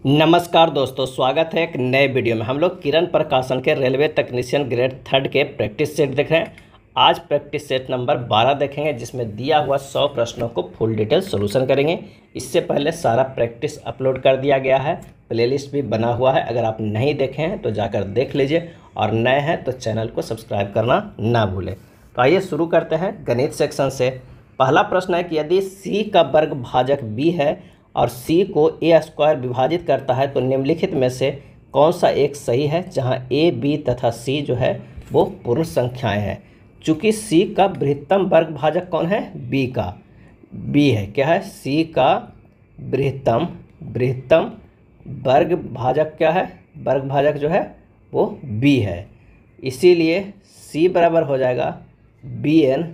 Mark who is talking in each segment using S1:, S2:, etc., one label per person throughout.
S1: नमस्कार दोस्तों, स्वागत है एक नए वीडियो में। हम लोग किरण प्रकाशन के रेलवे तकनीशियन ग्रेड 3 के प्रैक्टिस सेट देख रहे हैं। आज प्रैक्टिस सेट नंबर 12 देखेंगे, जिसमें दिया हुआ 100 प्रश्नों को फुल डिटेल सॉल्यूशन करेंगे। इससे पहले सारा प्रैक्टिस अपलोड कर दिया गया है, प्लेलिस्ट भी बना हुआ है। अगर आप नहीं देखे हैं तो जाकर देख लीजिए, और नए हैं तो चैनल को सब्सक्राइब करना ना भूलें। तो आइए शुरू करते हैं गणित सेक्शन से। पहला प्रश्न है कि यदि सी का वर्ग भाजक बी है और c को a स्क्वायर विभाजित करता है तो निम्नलिखित में से कौन सा एक सही है, जहां a, b तथा c जो है वो पूर्ण संख्याएं हैं। चूंकि c का बृहत्तम वर्ग भाजक कौन है, b का b है। क्या है, c का बृहत्तम वर्ग भाजक क्या है, वर्ग भाजक जो है वो b है। इसीलिए c बराबर हो जाएगा bn,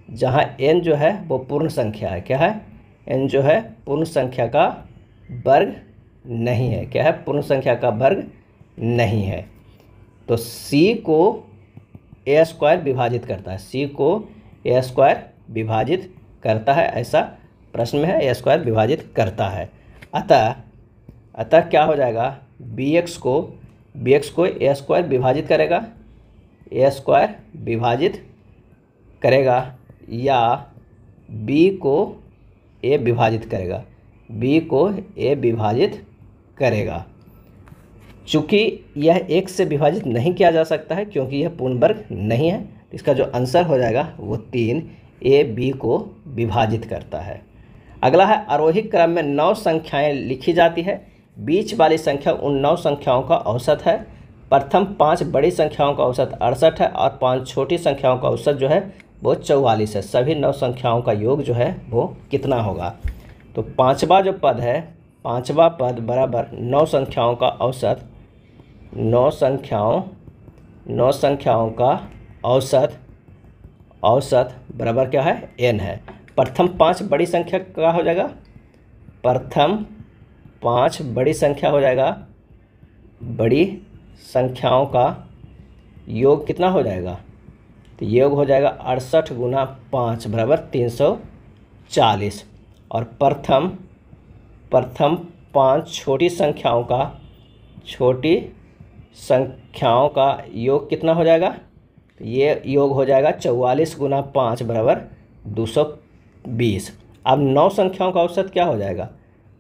S1: जहां n जो है वो पूर्ण संख्या है। क्या है, n जो है पूर्ण संख्या का वर्ग नहीं है। क्या है, पूर्ण संख्या का वर्ग नहीं है। तो c को a स्क्वायर विभाजित करता है, c को a स्क्वायर विभाजित करता है, ऐसा प्रश्न में है, a स्क्वायर विभाजित करता है। अतः क्या हो जाएगा, bx को a स्क्वायर विभाजित करेगा, a स्क्वायर विभाजित करेगा, या b को a विभाजित करेगा, b को a विभाजित करेगा। चूँकि यह एक से विभाजित नहीं किया जा सकता है क्योंकि यह पूर्ण वर्ग नहीं है, इसका जो आंसर हो जाएगा वो 3, a b को विभाजित करता है। अगला है, आरोही क्रम में 9 संख्याएं लिखी जाती है, बीच वाली संख्या उन 9 संख्याओं का औसत है। प्रथम 5 बड़ी संख्याओं का औसत 68 है और 5 छोटी संख्याओं का औसत जो है वो 44 है। सभी 9 संख्याओं का योग जो है वो कितना होगा। तो पांचवा जो पद है, पांचवा पद बराबर 9 संख्याओं का औसत, 9 संख्याओं का औसत बराबर क्या है, n है। प्रथम 5 बड़ी संख्या का हो जाएगा, प्रथम 5 बड़ी संख्या हो जाएगा, बड़ी संख्याओं का योग कितना हो जाएगा, तो योग हो जाएगा 68 गुना 5 बराबर 340। और प्रथम 5 छोटी संख्याओं का योग कितना हो जाएगा, तो ये योग हो जाएगा 44 गुना 5 बराबर 220। अब 9 संख्याओं का औसत क्या हो जाएगा,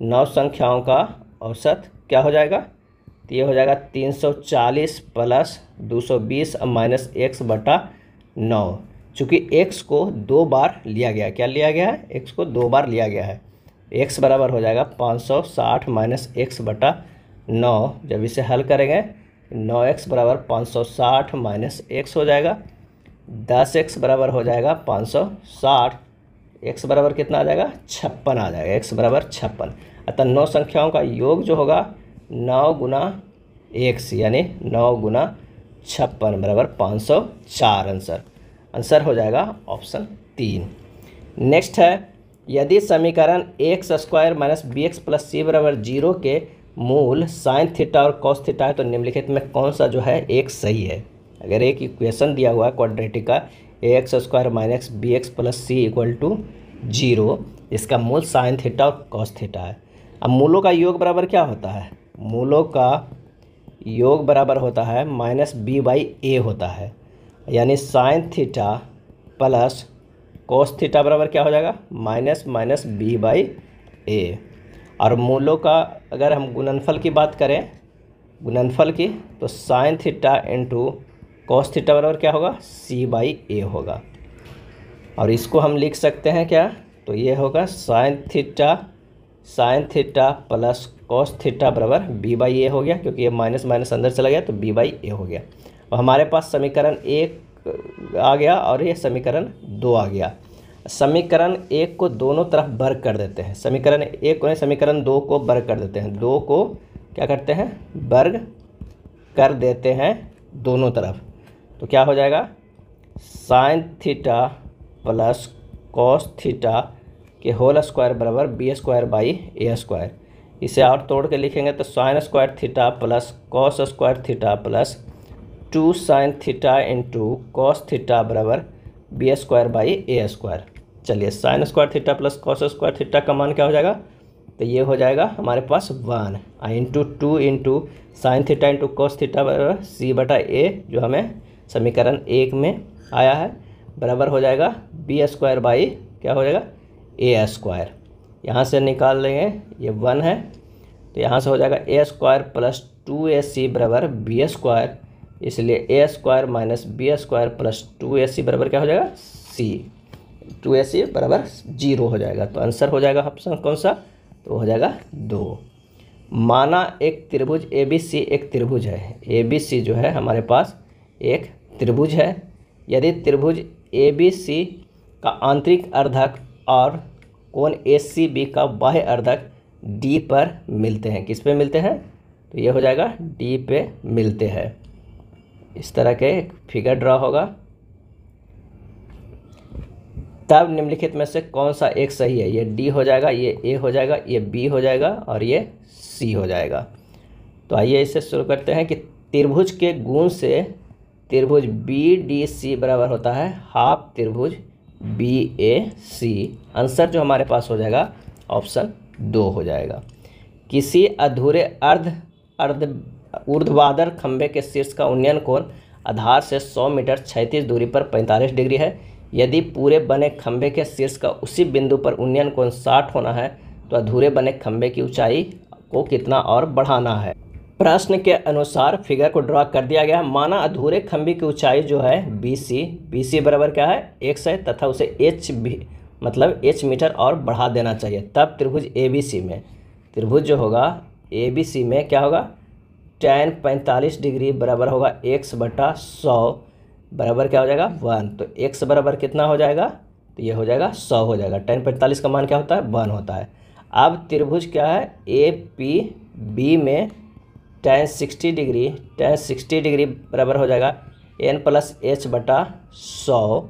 S1: 9 संख्याओं का औसत क्या हो जाएगा, तो ये हो जाएगा 340 प्लस 220 माइनस x बटा 9। चूँकि x को 2 बार लिया गया है, क्या लिया गया है, x को 2 बार लिया गया है। x बराबर हो जाएगा 560 माइनस x बटा 9। जब इसे हल करेंगे 9x बराबर 560 माइनस x हो जाएगा, 10x बराबर हो जाएगा 560, x बराबर कितना आ जाएगा, 56 आ जाएगा, x बराबर 56। अतः 9 संख्याओं का योग जो होगा 9 गुना x यानी 9 गुना 56 बराबर 504। आंसर हो जाएगा ऑप्शन 3। नेक्स्ट है, यदि समीकरण X square minus B x plus C बराबर 0 के मूल साइन थीटा और कॉस थीटा है तो निम्नलिखित में कौन सा जो है एक सही है। अगर एक इक्वेशन दिया हुआ है क्वाड्रेटिक का, x square minus B x plus c equal to 0, इसका मूल साइन थीटा और कॉस थीटा है। अब मूलों का योग बराबर क्या होता है, मूलों का योग बराबर होता है माइनस बी बाई ए होता है, यानी sign theta plus cos theta बराबर क्या हो जाएगा, माइनस बी बाई ए। और मूलों का अगर हम गुणनफल की बात करें, गुणनफल की, तो sign theta into cos theta बराबर क्या होगा, सी बाई ए होगा। और इसको हम लिख सकते हैं क्या, तो ये होगा sign theta plus cos theta बराबर बी बाई ए हो गया, क्योंकि ये माइनस माइनस अंदर चला गया तो बी बाई ए हो गया। और हमारे पास समीकरण 1 आ गया और ये समीकरण 2 आ गया। समीकरण 1 को दोनों तरफ वर्ग कर देते हैं, समीकरण 1 को समीकरण 2 को वर्ग कर देते हैं, 2 को क्या करते हैं, वर्ग कर देते हैं दोनों तरफ। तो क्या हो जाएगा, sine theta plus cos theta के होल स्क्वायर बराबर B square by A square. इसे और तोड़ के लिखेंगे तो sine square theta plus cos square theta plus 2 sine theta into cos theta बराबर B square by A square. चलिए sine square theta plus cos square theta का मान क्या हो जाएगा, तो ये हो जाएगा हमारे पास 1 into 2 into sine theta into cos theta बराबर c/a जो हमें समीकरण 1 में आया है, बराबर हो जाएगा b² बाई क्या हो जाएगा a²। यहाँ से निकाल लेंगे, ये 1 है तो यहाँ से हो जाएगा a² प्लस 2ac बराबर b², इसलिए a² minus b² plus 2ac बराबर क्या हो जाएगा c। 2ac बराबर 0 हो जाएगा, तो आंसर हो जाएगा ऑप्शन कौन सा, तो हो जाएगा 2। माना एक त्रिभुज ABC एक त्रिभुज है, ABC जो है हमारे पास एक त्रिभुज है। यदि त्रिभुज ABC का आंतरिक अर्धक और कोण ACB का बाह्य अर्धक D पर मिलते हैं, किस पे मिलते हैं, तो ये हो जाएगा D पे मिलते हैं। इस तरह के फिगर ड्रा होगा, तब निम्नलिखित में से कौन सा एक सही है। ये D हो जाएगा, ये A हो जाएगा, ये B हो जाएगा और ये C हो जाएगा। तो आइए इसे शुरू करते हैं कि त्रिभुज के गुण से त्रिभुज BDC बराबर होता है हाफ त्रिभुज BAC। आंसर जो हमारे पास हो जाएगा ऑप्शन 2 हो जाएगा। किसी अधूरे ऊर्ध्वाधर खंभे के शीर्ष का उन्नयन कोण आधार से 100 मीटर क्षैतिज दूरी पर 45 डिग्री है। यदि पूरे बने खंभे के शीर्ष का उसी बिंदु पर उन्नयन कोण 60 होना है तो अधूरे बने खंभे की ऊंचाई को कितना और बढ़ाना है। प्रश्न के अनुसार फिगर को ड्रा कर दिया गया। माना अधूरे खंभे की ऊंचाई जो है BC बराबर क्या है x है तथा उसे h भी मतलब h मीटर और बढ़ा देना चाहिए। तब त्रिभुज ABC में, त्रिभुज जो होगा ABC में क्या होगा, tan 45 डिग्री बराबर होगा x/100 बराबर क्या हो जाएगा 1। तो x बराबर कितना हो जाएगा, तो ये हो जाएगा 100 हो जाएगा। tan 45 का मान क्या होता है 1 होता है। अब त्रिभुज क्या है APB में tan 60 डिग्री बराबर हो जाएगा n प्लस h/100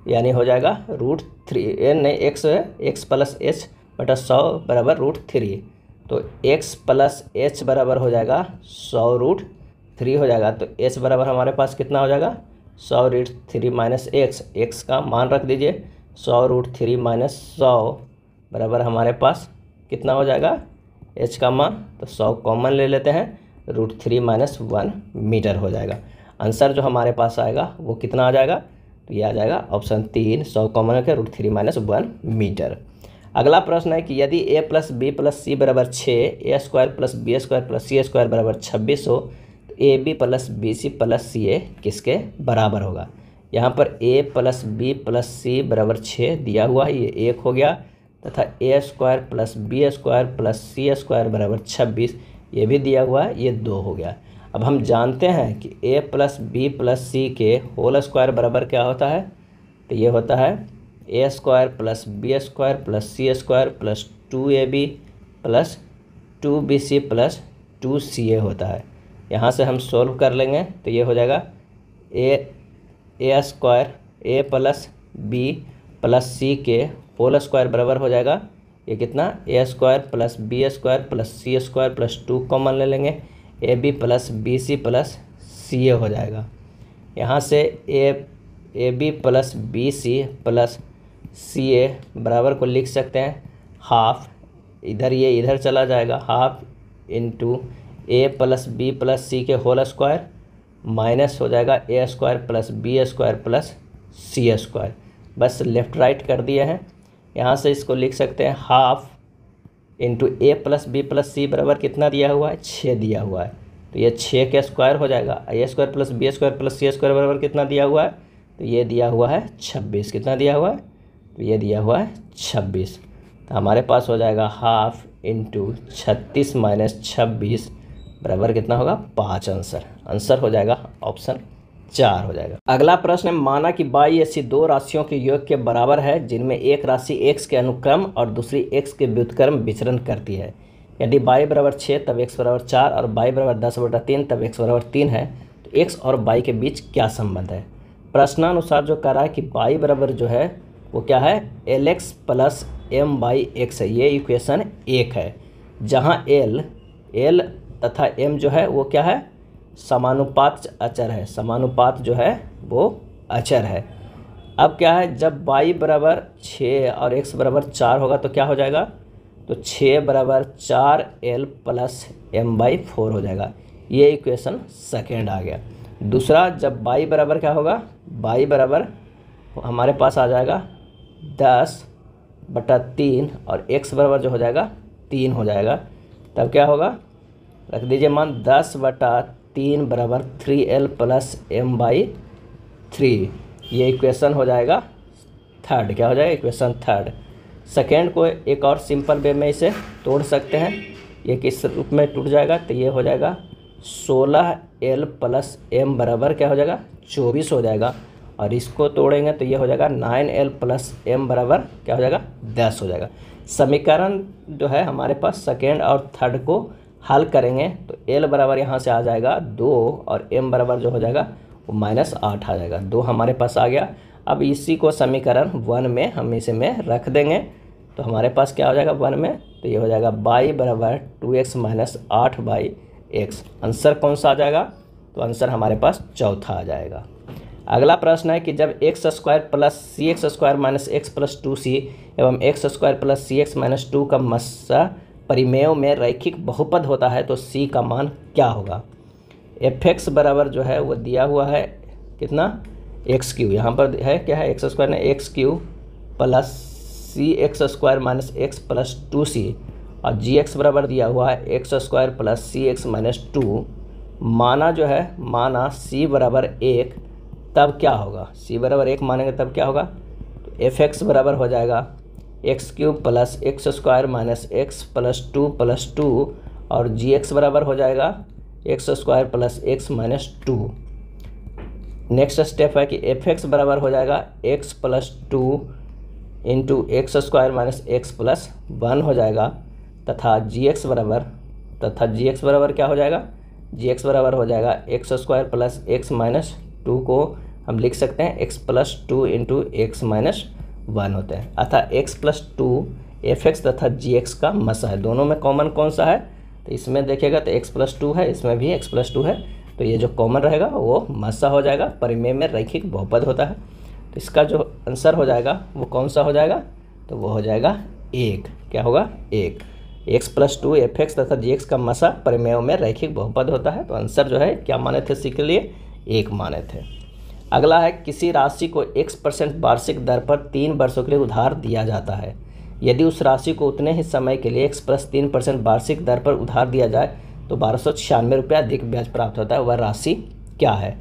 S1: यानी हो जाएगा √3 n नहीं x प्लस h/100 बराबर √3। तो x प्लस h बराबर हो जाएगा 100√3 हो जाएगा। तो h बराबर हमारे पास कितना हो जाएगा 100√3 माइनस x का मान रख दीजिए 100√3 माइनस 100 बराबर हमारे पास कितना हो जाएगा h का मान, तो 100 कॉमन ले लेते हैं, √3 माइनस 1 मीटर हो जाएगा। आंसर जो हमारे पास आएगा वो कितना आ जाएगा, तो ये आ जाएगा ऑप्शन 3 100 कॉमन है √3 माइनस 1 मीटर। अगला प्रश्न है कि यदि a plus B plus C बराबर 6, a² plus b² plus c² बराबर 26 हो तो AB plus BC plus CA किसके बराबर होगा। यहाँ पर a plus B plus C बराबर 6 दिया हुआ है, ये 1 हो गया, तथा a² plus b² plus c² बराबर 26 ये भी दिया हुआ है, ये 2 हो गया। अब हम जानते हैं कि a plus B plus C के होल स्क्वायर बराबर क्या होता है, तो ये होता है a² plus b² plus c² plus 2ab plus 2bc plus 2ca होता है। यहाँ से हम सोल्व कर लेंगे तो ये हो जाएगा a plus B plus C के होल स्क्वायर बराबर हो जाएगा ये कितना a² plus b² plus c² plus 2 common ले लेंगे, ab plus bc plus ca हो जाएगा। यहाँ से ab plus bc plus ca बराबर को लिख सकते हैं हाफ, इधर ये इधर चला जाएगा, half into a plus B plus C के होल स्क्वायर माइनस हो जाएगा a² plus b² plus c²। बस लेफ़्ट राइट कर दिए हैं। यहाँ से इसको लिख सकते हैं half into a plus B plus C बराबर कितना दिया हुआ है 6 दिया हुआ है, तो ये 6 के स्क्वायर हो जाएगा। a² plus b² plus c² बराबर कितना दिया हुआ है, तो ये दिया हुआ है 26। कितना दिया हुआ है, तो ये दिया हुआ है 26। तो हमारे पास हो जाएगा हाफ इंटू 36 माइनस 26 बराबर कितना होगा 5। आंसर हो जाएगा ऑप्शन 4 हो जाएगा। अगला प्रश्न है माना कि बाई ऐसी दो राशियों के योग के बराबर है जिनमें एक राशि x के अनुक्रम और दूसरी x के व्युत्क्रम विचरण करती है। यदि y बराबर 6 तब x बराबर 4 और y बराबर 10/3 तब x बराबर 3 है तो x और y के बीच क्या संबंध है। प्रश्नानुसार जो कह रहा है कि y बराबर जो है वो क्या है lx प्लस m/x है, ये इक्वेशन 1 है, जहाँ l तथा m जो है वो क्या है समानुपात अचर है, समानुपात जो है वो अचर है। अब क्या है जब y बराबर 6 और x बराबर 4 होगा तो क्या हो जाएगा, तो 6 बराबर 4L प्लस m/4 हो जाएगा। ये इक्वेशन सेकेंड आ गया। दूसरा, जब y बराबर क्या होगा, y बराबर हमारे पास आ जाएगा 10/3 और x बराबर जो हो जाएगा 3 हो जाएगा। तब क्या होगा, रख दीजिए मान 10/3 बराबर 3L प्लस m/3। ये इक्वेशन हो जाएगा थर्ड। क्या हो जाएगा, इक्वेशन थर्ड। सेकेंड को एक और सिंपल वे में इसे तोड़ सकते हैं। ये किस रूप में टूट जाएगा, तो ये हो जाएगा 16L प्लस m बराबर क्या हो जाएगा 24 हो जाएगा। और इसको तोड़ेंगे तो ये हो जाएगा 9L प्लस m बराबर क्या हो जाएगा 10 हो जाएगा। समीकरण जो है हमारे पास सेकेंड और थर्ड को हल करेंगे तो L बराबर यहाँ से आ जाएगा 2 और m बराबर जो हो जाएगा वो -8 आ जाएगा। 2 हमारे पास आ गया। अब इसी को समीकरण 1 में हम इसे में रख देंगे तो हमारे पास क्या हो जाएगा 1 में, तो ये हो जाएगा y बराबर 2x माइनस 8/x। आंसर कौन सा आ जाएगा, तो आंसर हमारे पास चौथा आ जाएगा। अगला प्रश्न है कि जब x² plus cx² minus x plus 2c एवं x² प्लस cx माइनस 2 का मस्सा परिमेय में रैखिक बहुपद होता है तो c का मान क्या होगा। fx बराबर जो है वो दिया हुआ है कितना, x³ यहाँ पर है क्या है x² ने x³ plus cx² minus x plus 2c और gx बराबर दिया हुआ है x² प्लस cx माइनस 2। माना जो है माना c बराबर 1, तब क्या होगा, c बराबर 1 मानेंगे तब क्या होगा, तो fx बराबर हो जाएगा x³ plus x² minus x plus 2 plus 2 और gx बराबर हो जाएगा x² plus x minus 2। Next step है कि fx बराबर हो जाएगा x plus 2 into x² minus x plus 1 हो जाएगा तथा gx बराबर क्या हो जाएगा, gx बराबर हो जाएगा x² प्लस x माइनस 2 को हम लिख सकते हैं x plus 2 into x minus 1 होते हैं। अतः x प्लस 2 fx तथा gx का मस्सा है। दोनों में कॉमन कौन सा है, तो इसमें देखिएगा तो x प्लस 2 है, इसमें भी x प्लस 2 है, तो ये जो कॉमन रहेगा वो मस्सा हो जाएगा। परिमेय में रैखिक बहुपद होता है तो इसका जो आंसर हो जाएगा वो कौन सा हो जाएगा, तो वो हो जाएगा 1। क्या होगा 1। x प्लस 2 fx तथा gx का मस्सा परिमेय में रैखिक बहुपद होता है तो आंसर जो है क्या माने थे, सी के लिए 1 माने थे। अगला है किसी राशि को x% वार्षिक दर पर 3 वर्षों के लिए उधार दिया जाता है। यदि उस राशि को उतने ही समय के लिए x प्लस 3% वार्षिक दर पर उधार दिया जाए तो 1296 रुपया अधिक ब्याज प्राप्त होता है। वह राशि क्या है।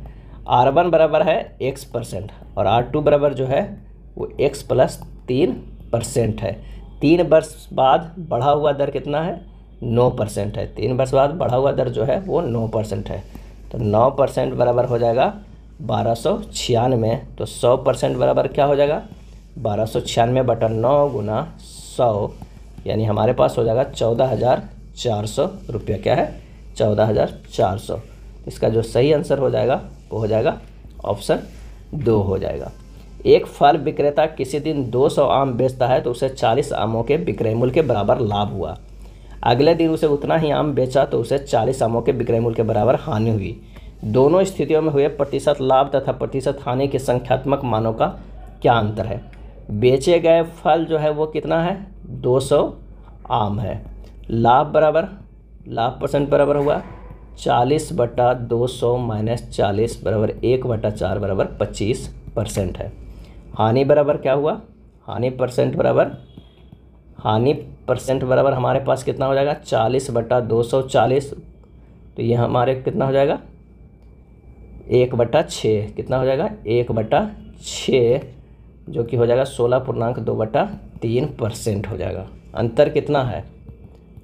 S1: R1 बराबर है x% और R2 बराबर जो है वो x प्लस 3% है। 3 वर्ष बाद बढ़ा हुआ दर कितना है, 9% है। 3 वर्ष बाद बढ़ा हुआ दर जो है वो 9% है। तो 9% बराबर हो जाएगा 1296। तो 100% बराबर क्या हो जाएगा, 1296/9 गुना 100 यानी हमारे पास हो जाएगा 14,400 रुपया। क्या है 14,400। इसका जो सही आंसर हो जाएगा वो हो जाएगा ऑप्शन 2 हो जाएगा। एक फल विक्रेता किसी दिन 200 आम बेचता है तो उसे 40 आमों के विक्रय मूल्य के बराबर लाभ हुआ। अगले दिन उसे उतना ही आम बेचा तो उसे 40 आमों के विक्रय मूल्य के बराबर हानि हुई। दोनों स्थितियों में हुए प्रतिशत लाभ तथा प्रतिशत हानि के संख्यात्मक मानों का क्या अंतर है। बेचे गए फल जो है वो कितना है, 200 आम है। लाभ परसेंट बराबर हुआ 40/200 माइनस 40 बराबर 1/4 बराबर 25% है। हानि बराबर क्या हुआ, हानि परसेंट बराबर हमारे पास कितना हो जाएगा 40/240। तो ये हमारे कितना हो जाएगा 1/6 कितना हो जाएगा 1/6 जो कि हो जाएगा 16.2/3% हो जाएगा। अंतर कितना है,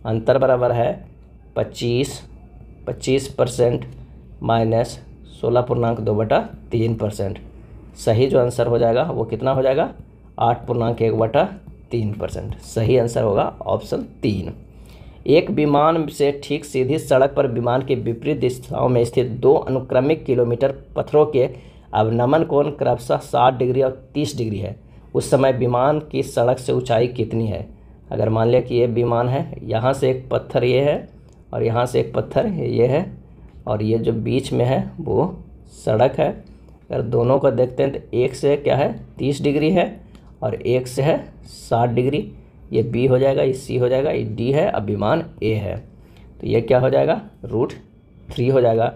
S1: अंतर बराबर है 25% माइनस 16.2/3%। सही जो आंसर हो जाएगा वो कितना हो जाएगा 8.1/3%। सही आंसर होगा ऑप्शन 3। एक विमान से ठीक सीधी सड़क पर विमान के विपरीत दिशाओं में स्थित 2 अनुक्रमिक किलोमीटर पत्थरों के अवनमन कोण क्रमशः 60 डिग्री और 30 डिग्री है। उस समय विमान की सड़क से ऊंचाई कितनी है। अगर मान लिया कि ये विमान है, यहाँ से एक पत्थर ये है और यहाँ से एक पत्थर ये है और ये जो बीच में है वो सड़क है। अगर दोनों को देखते हैं तो एक से क्या है 30 डिग्री है और एक से है 60 डिग्री। ये बी हो जाएगा, ये सी हो जाएगा, ये डी है, अब विमान ए है। तो ये क्या हो जाएगा, √3 हो जाएगा।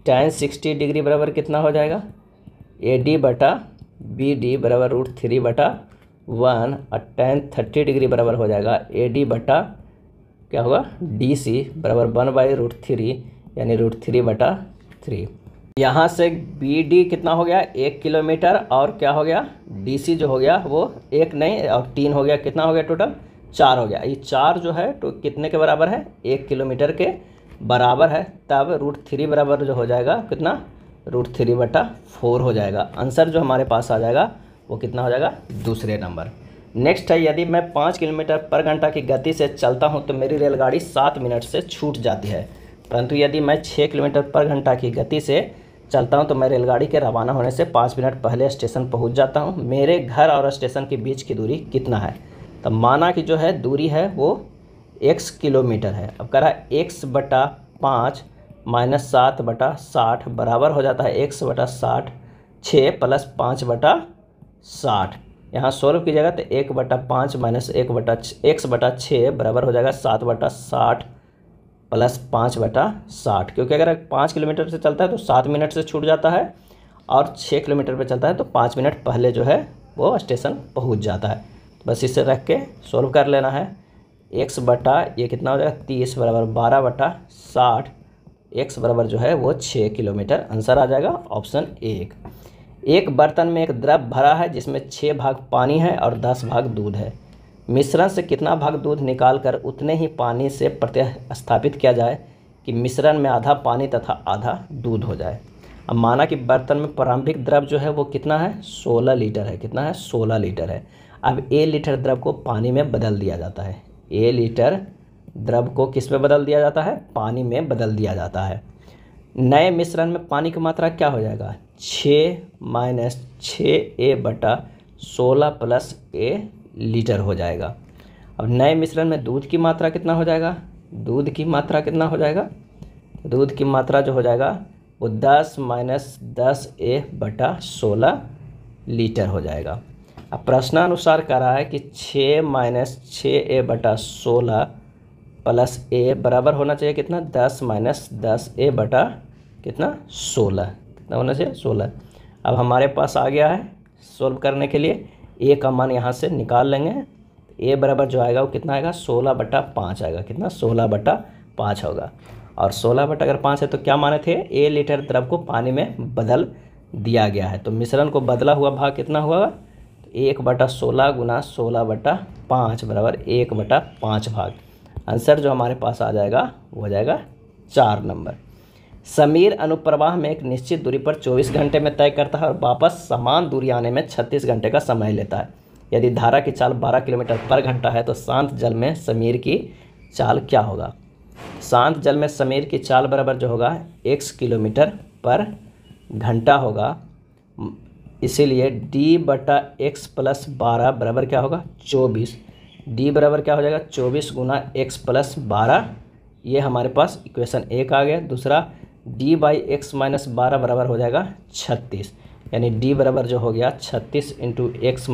S1: tan 60 डिग्री बराबर कितना हो जाएगा, AD बटा BD बराबर √3/1 और tan 30 डिग्री बराबर हो जाएगा AD बटा क्या होगा DC बराबर 1/√3 यानी √3/3। यहाँ से BD कितना हो गया 1 किलोमीटर और क्या हो गया DC जो हो गया वो 1 नहीं और 3 हो गया, कितना हो गया टोटल 4 हो गया। ये 4 जो है तो कितने के बराबर है 1 किलोमीटर के बराबर है, तब √3 बराबर जो हो जाएगा कितना √3/4 हो जाएगा। आंसर जो हमारे पास आ जाएगा वो कितना हो जाएगा दूसरे नंबर। नेक्स्ट है, यदि मैं 5 किलोमीटर पर घंटा की गति से चलता हूं तो मेरी रेलगाड़ी 7 मिनट से छूट जाती है, परंतु यदि मैं 6 किलोमीटर पर घंटा की गति से चलता हूं तो मैं रेलगाड़ी के रवाना होने से 5 मिनट पहले स्टेशन पहुंच जाता हूं। मेरे घर और स्टेशन के बीच की दूरी कितना है। तब माना कि जो है दूरी है वो x किलोमीटर है। अब कह रहा है x/5 - 7/60 बराबर हो जाता है x/60 6 + 5/60। यहाँ सोल्व कीजिएगा तो 1/5 - x/6 बराबर हो जाएगा 7/60 + 5/60, क्योंकि अगर 5 किलोमीटर से चलता है तो 7 मिनट से छूट जाता है और 6 किलोमीटर पे चलता है तो 5 मिनट पहले जो है वो स्टेशन पहुंच जाता है। बस इसे रख के सोल्व कर लेना है। x बटा ये कितना हो जाएगा 30 बराबर 12/60, x बराबर जो है वो 6 किलोमीटर। आंसर आ जाएगा ऑप्शन 1। एक बर्तन में एक द्रव भरा है जिसमें 6 भाग पानी है और 10 भाग दूध है। मिश्रण से कितना भाग दूध निकालकर उतने ही पानी से प्रतिस्थापित किया जाए कि मिश्रण में आधा पानी तथा आधा दूध हो जाए। अब माना कि बर्तन में प्रारंभिक द्रव जो है वो कितना है 16 लीटर है। कितना है 16 लीटर है। अब A लीटर द्रव को पानी में बदल दिया जाता है। A लीटर द्रव को किस में बदल दिया जाता है, पानी में बदल दिया जाता है। नए मिश्रण में पानी की मात्रा क्या हो जाएगा 6 - 6A/16 + A लीटर हो जाएगा। अब नए मिश्रण में दूध की मात्रा कितना हो जाएगा, दूध की मात्रा कितना हो जाएगा, दूध की मात्रा जो हो जाएगा वो 10 - 10A/16 लीटर हो जाएगा। अब प्रश्नानुसार कह रहा है कि 6 - 6A/16 + A बराबर होना चाहिए कितना 10 - 10A/ कितना 16, कितना होना चाहिए 16। अब हमारे पास आ गया है सोल्व करने के लिए A का मान यहाँ से निकाल लेंगे। A बराबर जो आएगा वो कितना आएगा 16/5 आएगा। कितना 16/5 होगा। और 16/5 है तो क्या माने थे A लीटर द्रव को पानी में बदल दिया गया है, तो मिश्रण को बदला हुआ भाग कितना हुआ 1/16 × 16/5 बराबर 1/5 भाग। आंसर जो हमारे पास आ जाएगा वो हो जाएगा 4 नंबर। समीर अनुप्रवाह में एक निश्चित दूरी पर 24 घंटे में तय करता है और वापस समान दूरी आने में 36 घंटे का समय लेता है। यदि धारा की चाल 12 किलोमीटर पर घंटा है तो शांत जल में समीर की चाल क्या होगा। शांत जल में समीर की चाल बराबर जो होगा x किलोमीटर पर घंटा होगा, इसीलिए d/x + 12 बराबर क्या होगा 24। d बराबर क्या हो जाएगा 24 × x + 12, ये हमारे पास इक्वेशन 1 आ गया। दूसरा d/x - 12 बराबर हो जाएगा 36, यानी d बराबर जो हो गया 36 × x -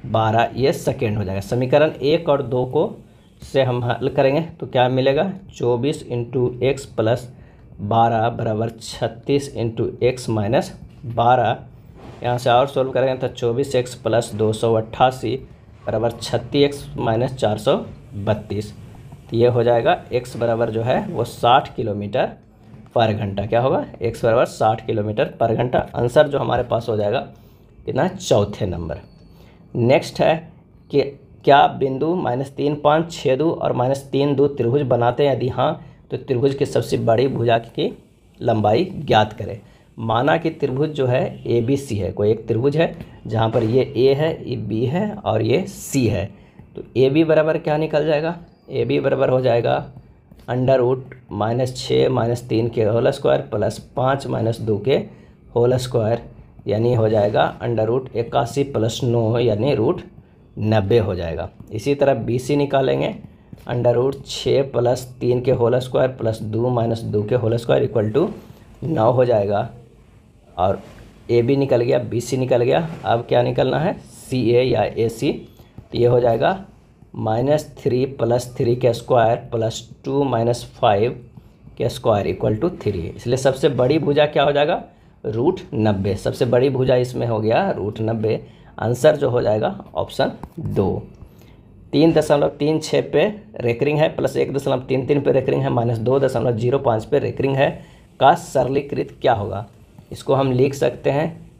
S1: 12, ये सेकेंड हो जाएगा। समीकरण 1 और 2 को से हम हल करेंगे तो क्या मिलेगा 24 × x + 12 बराबर 36 × x - 12। यहाँ से और सोल्व करेंगे तो 24x + 288 बराबर 36x - 432। तो ये हो जाएगा x बराबर जो है वो 60 किलोमीटर पर घंटा। क्या होगा x बराबर 60 किलोमीटर पर घंटा। आंसर जो हमारे पास हो जाएगा कितना चौथे नंबर। नेक्स्ट है कि क्या बिंदु -3, 5 छेदु और -3 दो त्रिभुज बनाते हैं, यदि हाँ तो त्रिभुज की सबसे बड़ी भुजा की लंबाई ज्ञात करें। माना कि त्रिभुज जो है ABC है, कोई एक त्रिभुज है जहाँ पर ये A है, ये B है और ये C है। तो AB बराबर क्या निकल जाएगा, AB बराबर हो जाएगा √-6 - 3 के होल स्क्वायर + 5 - 2 के होल स्क्वायर, यानी हो जाएगा √81 + 9 यानी √90 हो जाएगा। इसी तरह BC निकालेंगे √6 + 3 के होल स्क्वायर + 2 - 2 के होल स्क्वायर = 9 हो जाएगा। और AB निकल गया, BC निकल गया। अब क्या निकलना है CA या AC, ये हो जाएगा -3 + 3 के स्क्वायर प्लस 2 - 5 के स्क्वायर इक्वल टू 3। इसलिए सबसे बड़ी भुजा क्या हो जाएगा, √90। सबसे बड़ी भुजा इसमें हो गया √90। आंसर जो हो जाएगा ऑप्शन 2। 3.36 पे रेकरिंग है, प्लस 1.33 पे रेकरिंग है, -2.05 पे रेकरिंग है का सरलीकृत क्या होगा। इसको हम लिख सकते हैं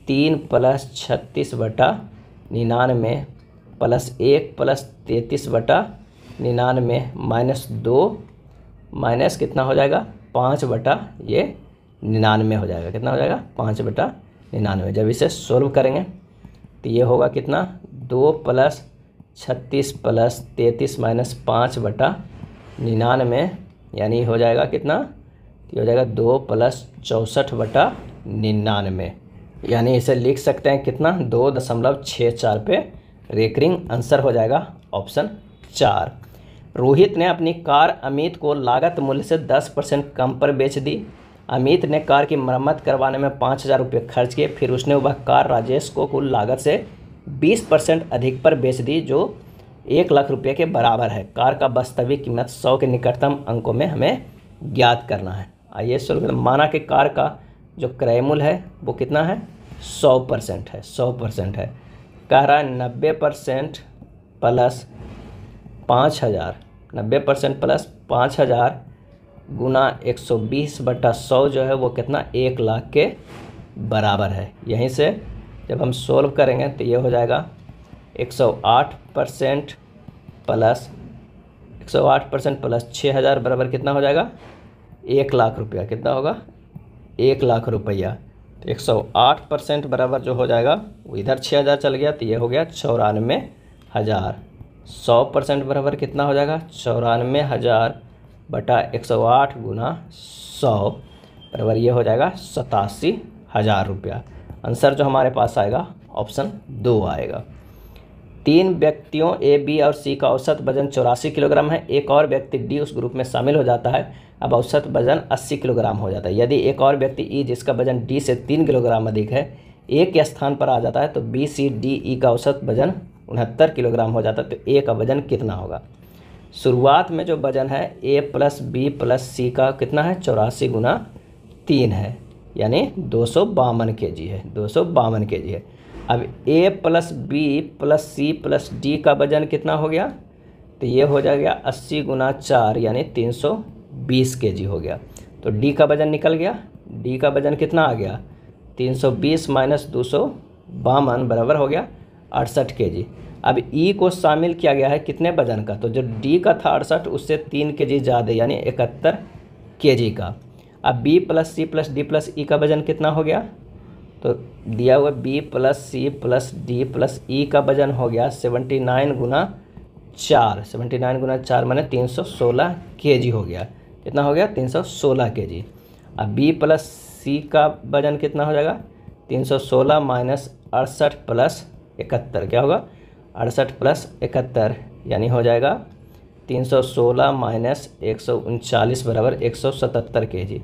S1: 3 + 36/99 प्लस 1 + 33/99 -2 माइनस कितना हो जाएगा 5/99 हो जाएगा। कितना हो जाएगा 5/99। जब इसे सोल्व करेंगे तो ये होगा कितना 2 + 36 + 33 - 5/99 यानी हो जाएगा कितना, ये हो जाएगा 2 + 64/99 यानी इसे लिख सकते हैं कितना 2.64 पे रेकरिंग। आंसर हो जाएगा ऑप्शन 4। रोहित ने अपनी कार अमित को लागत मूल्य से 10% कम पर बेच दी। अमित ने कार की मरम्मत करवाने में 5,000 रुपये खर्च किए, फिर उसने वह कार राजेश को कुल लागत से 20% अधिक पर बेच दी जो 1 लाख रुपये के बराबर है। कार का वास्तविक कीमत 100 के निकटतम अंकों में हमें ज्ञात करना है। आइए सोल्व। माना कि कार का जो क्रय मूल्य है वो कितना है 100% है, 100% है। कह रहा है 90% प्लस 5,000, 90% प्लस 5,000 गुना 120/100 जो है वो कितना 1 लाख के बराबर है। यहीं से जब हम सोल्व करेंगे तो ये हो जाएगा 108% प्लस 6,000 बराबर कितना हो जाएगा 1 लाख रुपया। कितना होगा 1 लाख रुपया। तो 108% बराबर जो हो जाएगा वो इधर 6,000 चल गया तो ये हो गया 94,000। 100% बराबर कितना हो जाएगा 94,000/108 गुना 100 बराबर ये हो जाएगा 87,000 रुपया। आंसर जो हमारे पास आएगा ऑप्शन 2 आएगा। 3 व्यक्तियों ए, बी और सी का औसत वजन 84 किलोग्राम है। एक और व्यक्ति डी उस ग्रुप में शामिल हो जाता है। अब औसत वजन 80 किलोग्राम हो जाता है। यदि एक और व्यक्ति ई जिसका वजन डी से 3 किलोग्राम अधिक है ए के स्थान पर आ जाता है तो बी, सी, डी, ई का औसत वजन 69 किलोग्राम हो जाता है। तो ए का वजन कितना होगा। शुरुआत में जो वजन है ए प्लस बी प्लस सी का कितना है 84 गुना 3 है यानी 252 kg है, 252 kg है। अब A plus B plus C plus D का वजन कितना हो गया तो ये हो जाएगा 80 गुना 4 यानी 320 kg हो गया। तो डी का वजन निकल गया। डी का वजन कितना आ गया 320 - 252 बराबर हो गया 68 kg। अब ई को शामिल किया गया है कितने वजन का, तो जो डी का था 68 उससे 3 kg ज़्यादा यानी 71 kg का। अब B plus C plus D plus E का वजन कितना हो गया, तो दिया हुआ B plus C plus D plus E का वजन हो गया 79 गुना 4। 79 गुना 4 माने 316 kg हो गया। कितना हो गया 316 kg। अब बी प्लस सी का वजन कितना हो जाएगा 316 माइनस 68 प्लस 71 क्या होगा 68 प्लस 71 यानी हो जाएगा 316 माइनस 139 बराबर 177 kg।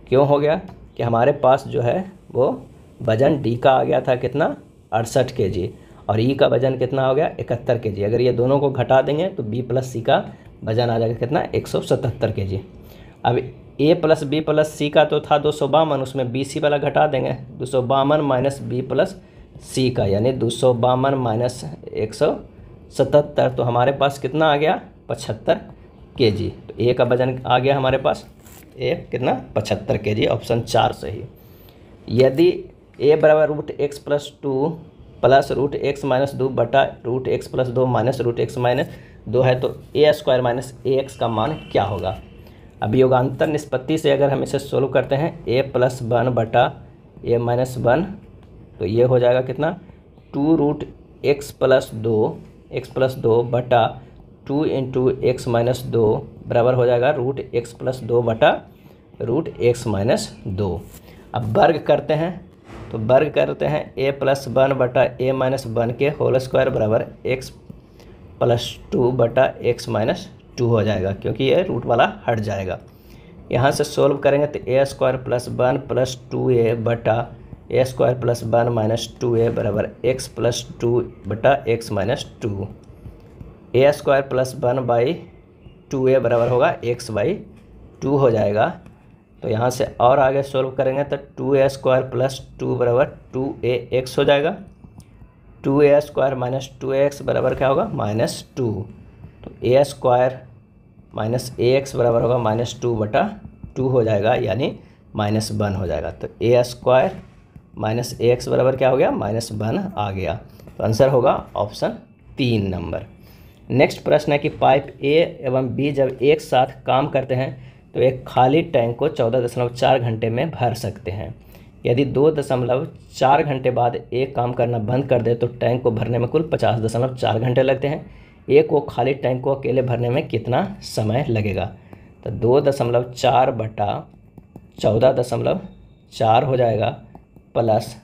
S1: क्यों हो गया कि हमारे पास जो है वो वज़न डी का आ गया था कितना 68 kg और ई का वज़न कितना हो गया 71 kg। अगर ये दोनों को घटा देंगे तो बी प्लस सी का वज़न आ जाएगा कितना 177 kg। अब ए प्लस बी प्लस सी का तो था 252, उसमें बी सी वाला घटा देंगे 252 माइनस बी प्लस सी का यानी 252 माइनस 177 तो हमारे पास कितना आ गया 75 kg। तो ए का वज़न आ गया हमारे पास ए कितना 75 kg। ऑप्शन 4 सही। यदि ए बराबर √x plus 2 plus √x minus 2 बटा √x plus 2 minus √x minus 2 है तो ए स्क्वायर माइनस ए एक्स का मान क्या होगा। अब योगांतर निष्पत्ति से अगर हम इसे सोल्व करते हैं ए प्लस 1 बटा ए माइनस 1 तो ये हो जाएगा कितना 2√x प्लस 2 बटा 2 इंटू एक्स माइनस 2 बराबर हो जाएगा √x प्लस 2 बटा √x माइनस 2। अब वर्ग करते हैं तो वर्ग करते हैं a प्लस 1 बटा a माइनस 1 के होल स्क्वायर बराबर x प्लस 2 बटा x माइनस 2 हो जाएगा क्योंकि ये रूट वाला हट जाएगा। यहाँ से सोल्व करेंगे तो a square plus 1 plus 2a बटा a square plus 1 minus 2a बराबर x प्लस 2 बटा x माइनस 2। ए स्क्वायर प्लस 1/2a बराबर होगा x/2 हो जाएगा। तो यहाँ से और आगे सोल्व करेंगे तो 2a² प्लस 2 बराबर 2ax हो जाएगा। 2a² माइनस 2ax बराबर क्या होगा -2। तो a² माइनस ax बराबर होगा -2/2 हो जाएगा, यानी -1 हो जाएगा। तो a² माइनस ax बराबर क्या हो गया -1 आ गया। तो आंसर होगा ऑप्शन 3 नंबर। नेक्स्ट प्रश्न है कि पाइप ए एवं बी जब एक साथ काम करते हैं तो एक खाली टैंक को 14.4 घंटे में भर सकते हैं। यदि 2.4 घंटे बाद ए काम करना बंद कर दे तो टैंक को भरने में कुल 50.4 घंटे लगते हैं। ए को खाली टैंक को अकेले भरने में कितना समय लगेगा? तो 2.4 बटा 14.4 हो जाएगा प्लस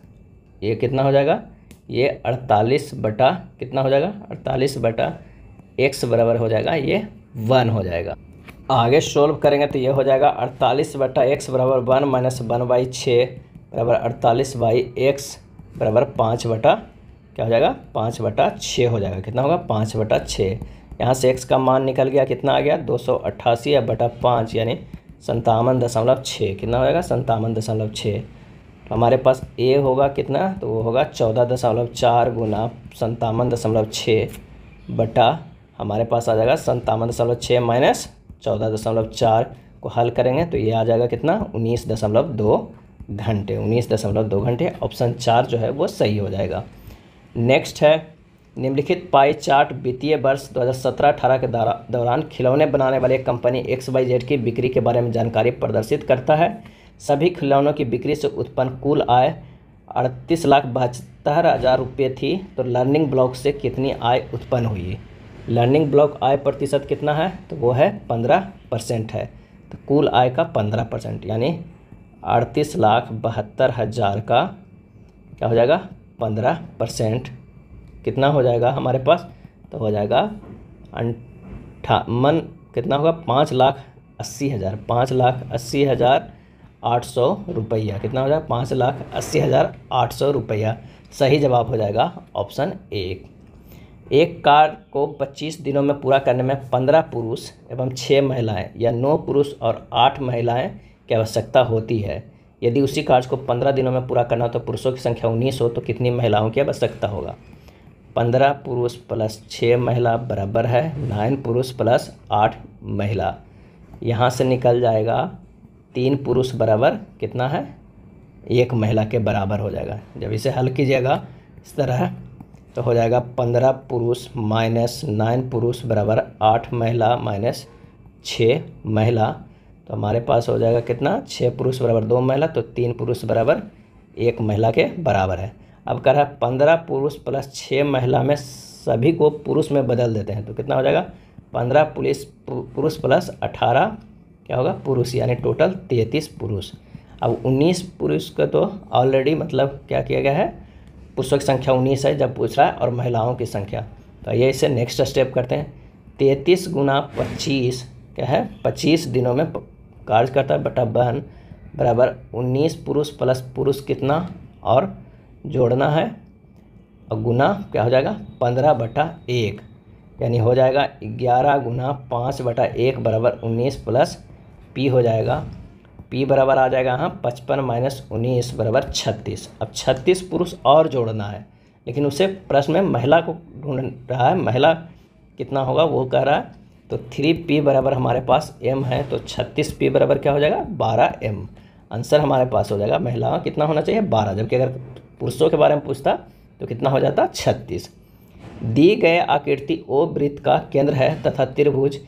S1: ये कितना हो जाएगा, ये 48 बटा कितना हो जाएगा 48 बटा x बराबर हो जाएगा ये 1 हो जाएगा। आगे सोल्व करेंगे तो ये हो जाएगा 48 बटा x बराबर 1 माइनस 1/6 बराबर 48/x बराबर 5 बटा क्या हो जाएगा 5/6 हो जाएगा। कितना होगा 5/6। यहाँ से x का मान निकल गया, कितना आ गया 288 बटा 5 यानी 57.6। कितना हो जाएगा 57.6। तो हमारे पास a होगा कितना, तो वो होगा 14.4 गुना 57.6 बटा हमारे पास आ जाएगा 57.6 माइनस 14.4 को हल करेंगे तो ये आ जाएगा कितना 19.2 घंटे। 19.2 घंटे ऑप्शन 4 जो है वो सही हो जाएगा। नेक्स्ट है निम्नलिखित पाई चार्ट वित्तीय वर्ष 2017-18 के दौरान खिलौने बनाने वाली कंपनी XYZ की बिक्री के बारे में जानकारी प्रदर्शित करता है। सभी खिलौनों की बिक्री से उत्पन्न कुल आय 38,72,000 रुपये थी। तो लर्निंग ब्लॉक से कितनी आय उत्पन्न हुई? लर्निंग ब्लॉक आय प्रतिशत कितना है, तो वो है 15% है। तो कुल आय का 15% यानी 38,72,000 का क्या हो जाएगा 15% कितना हो जाएगा हमारे पास, तो हो जाएगा कितना होगा 5,80,000 5,80,800 रुपया। कितना हो जाएगा 5,80,800 रुपया। सही जवाब हो जाएगा ऑप्शन 1। एक कार्य को 25 दिनों में पूरा करने में 15 पुरुष एवं 6 महिलाएं या 9 पुरुष और 8 महिलाएं की आवश्यकता होती है। यदि उसी कार्य को 15 दिनों में पूरा करना हो तो पुरुषों की संख्या 19 हो तो कितनी महिलाओं की आवश्यकता होगा? 15 पुरुष प्लस 6 महिला बराबर है 9 पुरुष प्लस 8 महिला। यहाँ से निकल जाएगा 3 पुरुष बराबर कितना है 1 महिला के बराबर हो जाएगा। जब इसे हल कीजिएगा इस तरह तो हो जाएगा 15 पुरुष माइनस 9 पुरुष बराबर 8 महिला माइनस 6 महिला। तो हमारे पास हो जाएगा कितना 6 पुरुष बराबर 2 महिला, तो 3 पुरुष बराबर 1 महिला के बराबर है। अब कह रहा है 15 पुरुष प्लस 6 महिला में सभी को पुरुष में बदल देते हैं तो कितना हो जाएगा 15 पुरुष प्लस 18 क्या होगा पुरुष, यानी टोटल 33 पुरुष। अब 19 पुरुष का तो ऑलरेडी मतलब क्या किया गया है, पुरुषों की संख्या 19 है जब पूछ रहा है, और महिलाओं की संख्या। तो ये इसे नेक्स्ट स्टेप करते हैं। 33 गुना 25 क्या है 25 दिनों में कार्य करता है बटा 1 बराबर 19 पुरुष प्लस पुरुष कितना और जोड़ना है और गुना क्या हो जाएगा 15/1 यानी हो जाएगा 11 गुना 5/1 बराबर 19 प्लस P हो जाएगा। P बराबर आ जाएगा यहाँ 55 माइनस 19 बराबर 36। अब 36 पुरुष और जोड़ना है, लेकिन उसे प्रश्न में महिला को ढूंढ रहा है, महिला कितना होगा वो कह रहा है। तो 3P बराबर हमारे पास M है, तो 36P बराबर क्या हो जाएगा 12M। आंसर हमारे पास हो जाएगा महिला कितना होना चाहिए 12, जबकि अगर पुरुषों के बारे में पूछता तो कितना हो जाता 36। दी गए आकृति O वृत्त का केंद्र है तथा त्रिभुज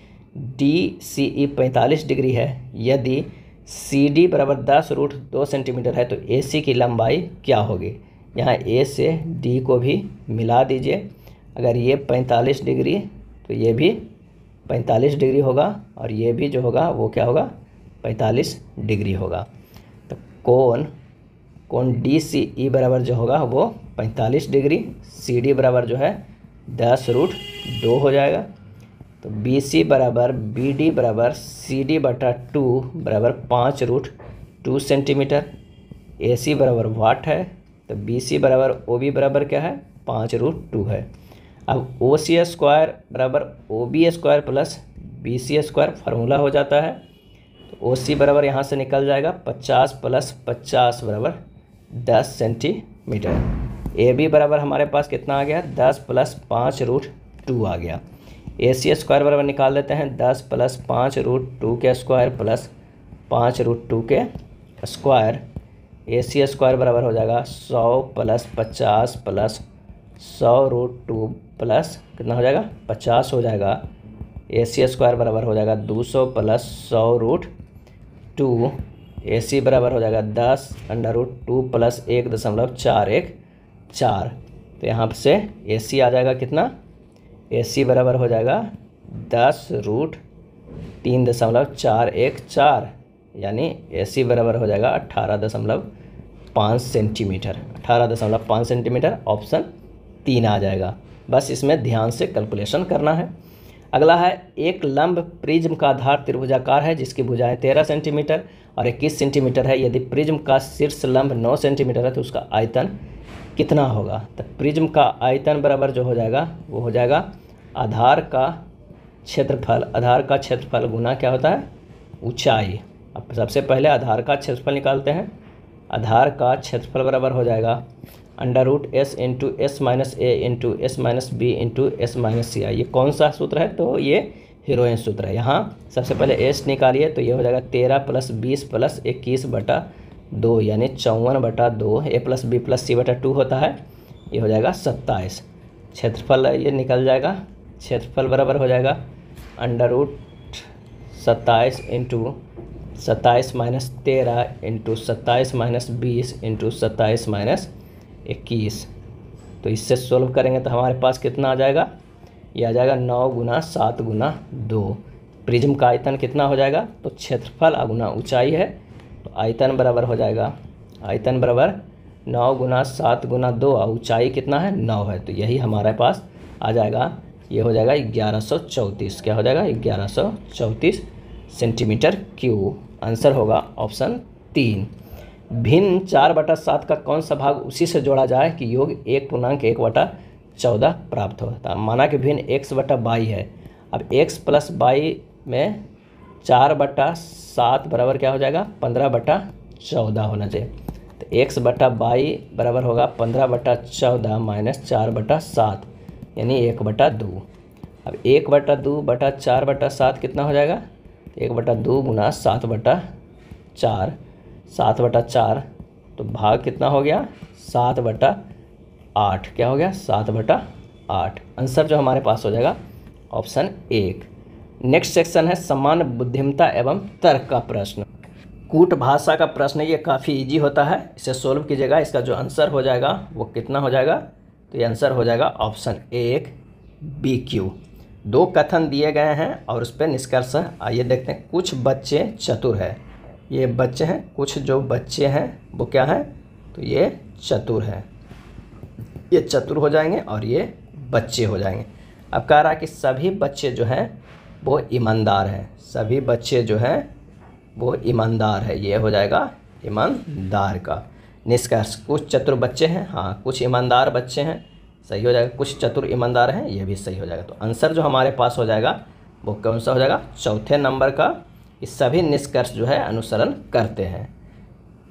S1: DCE 45 डिग्री है। यदि CD बराबर 10√2 सेंटीमीटर है तो AC की लंबाई क्या होगी? यहाँ A से D को भी मिला दीजिए। अगर ये 45 डिग्री तो ये भी 45 डिग्री होगा और ये भी जो होगा वो क्या होगा 45 डिग्री होगा। तो कोण DCE बराबर जो होगा वो 45 डिग्री, CD बराबर जो है 10√2 हो जाएगा। तो BC बराबर BD बराबर CD बटा 2 बराबर 5√2 सेंटीमीटर। AC बराबर वाट है, तो BC बराबर OB बराबर क्या है 5√2 है। अब ओ सी स्क्वायर बराबर O B square plus B C square formula हो जाता है। तो ओ सी बराबर यहाँ से निकल जाएगा 50 प्लस 50 बराबर 10 सेंटीमीटर। ए बी बराबर हमारे पास कितना आ गया, 10 प्लस 5√2 आ गया। ए सी स्क्वायर बराबर निकाल देते हैं 10 प्लस 5√2 के स्क्वायर प्लस 5√2 के स्क्वायर। ए सी स्क्वायर बराबर हो जाएगा 100 प्लस 50 प्लस 100√2 प्लस कितना हो जाएगा 50 हो जाएगा। ए सी स्क्वायर बराबर हो जाएगा 200 प्लस 100√2। ए सी बराबर हो जाएगा 10 √2 प्लस 1.414। तो यहाँ से ए सी आ जाएगा कितना, ए सी बराबर हो जाएगा 10√3.414, यानी ए सी बराबर हो जाएगा 18.5 सेंटीमीटर। 18.5 सेंटीमीटर ऑप्शन 3 आ जाएगा। बस इसमें ध्यान से कैलकुलेशन करना है। अगला है एक लंब प्रिज्म का आधार त्रिभुजाकार है जिसकी भुजाएं 13 सेंटीमीटर और 21 सेंटीमीटर है। यदि प्रिज्म का शीर्ष लंब 9 सेंटीमीटर है तो उसका आयतन कितना होगा। तो प्रिज्म का आयतन बराबर जो हो जाएगा वो हो जाएगा आधार का क्षेत्रफल। आधार का क्षेत्रफल गुना क्या होता है, ऊंचाई। अब सबसे पहले आधार का क्षेत्रफल निकालते हैं। आधार का क्षेत्रफल बराबर हो जाएगा √S into S minus A into S minus B into S minus C। ये कौन सा सूत्र है, तो ये हीरोइन सूत्र है। यहाँ सबसे पहले S निकालिए तो ये हो जाएगा 13 प्लस 20 प्लस 21/2 यानी 54/2। A plus B plus C बटा 2 होता है, ये हो जाएगा 27। क्षेत्रफल ये निकल जाएगा। क्षेत्रफल बराबर हो जाएगा √27 into 27 minus 13 into 27 minus 20 into 27 minus 21। तो इससे सोल्व करेंगे तो हमारे पास कितना आ जाएगा, ये आ जाएगा 9 गुना 7 गुना 2। प्रिज्म का आयतन कितना हो जाएगा, तो क्षेत्रफल गुना ऊंचाई है तो आयतन बराबर हो जाएगा, आयतन बराबर 9 गुना 7 गुना 2 और ऊंचाई कितना है 9 है। तो यही हमारे पास आ जाएगा, ये हो जाएगा 1134। क्या हो जाएगा 1134 सेंटीमीटर क्यूब। आंसर होगा ऑप्शन 3। भिन्न 4/7 का कौन सा भाग उसी से जोड़ा जाए कि योग 1.1/14 प्राप्त होता है। माना कि भिन्न x/22 है। अब x प्लस 22 में 4/7 बराबर क्या हो जाएगा 15/14 होना चाहिए। तो x/22 बराबर होगा 15/14 माइनस 4/7 यानी 1/2। अब 1/2/4/7 कितना हो जाएगा, 1/2 गुना 7/4, 7/4 तो भाग कितना हो गया 7/8। क्या हो गया 7/8। आंसर जो हमारे पास हो जाएगा ऑप्शन 1। नेक्स्ट सेक्शन है समान बुद्धिमत्ता एवं तर्क का प्रश्न। कूट भाषा का प्रश्न ये काफ़ी इजी होता है, इसे सोल्व कीजिएगा। इसका जो आंसर हो जाएगा वो कितना हो जाएगा, तो ये आंसर हो जाएगा ऑप्शन 1 BQ। 2 कथन दिए गए हैं और उस पर निष्कर्ष आइए देखते हैं। कुछ बच्चे चतुर है, ये बच्चे हैं, कुछ जो बच्चे हैं वो क्या हैं, तो ये चतुर हैं, ये चतुर हो जाएंगे और ये बच्चे हो जाएंगे। अब कह रहा है कि सभी बच्चे जो हैं वो ईमानदार हैं, सभी बच्चे जो हैं वो ईमानदार है, ये हो जाएगा ईमानदार का निष्कर्ष। कुछ चतुर बच्चे हैं, हाँ कुछ ईमानदार बच्चे हैं, सही हो जाएगा। कुछ चतुर ईमानदार हैं, ये भी सही हो जाएगा। तो आंसर जो हमारे पास हो जाएगा वो कौन सा हो जाएगा, चौथे नंबर का। इस सभी निष्कर्ष जो है अनुसरण करते हैं।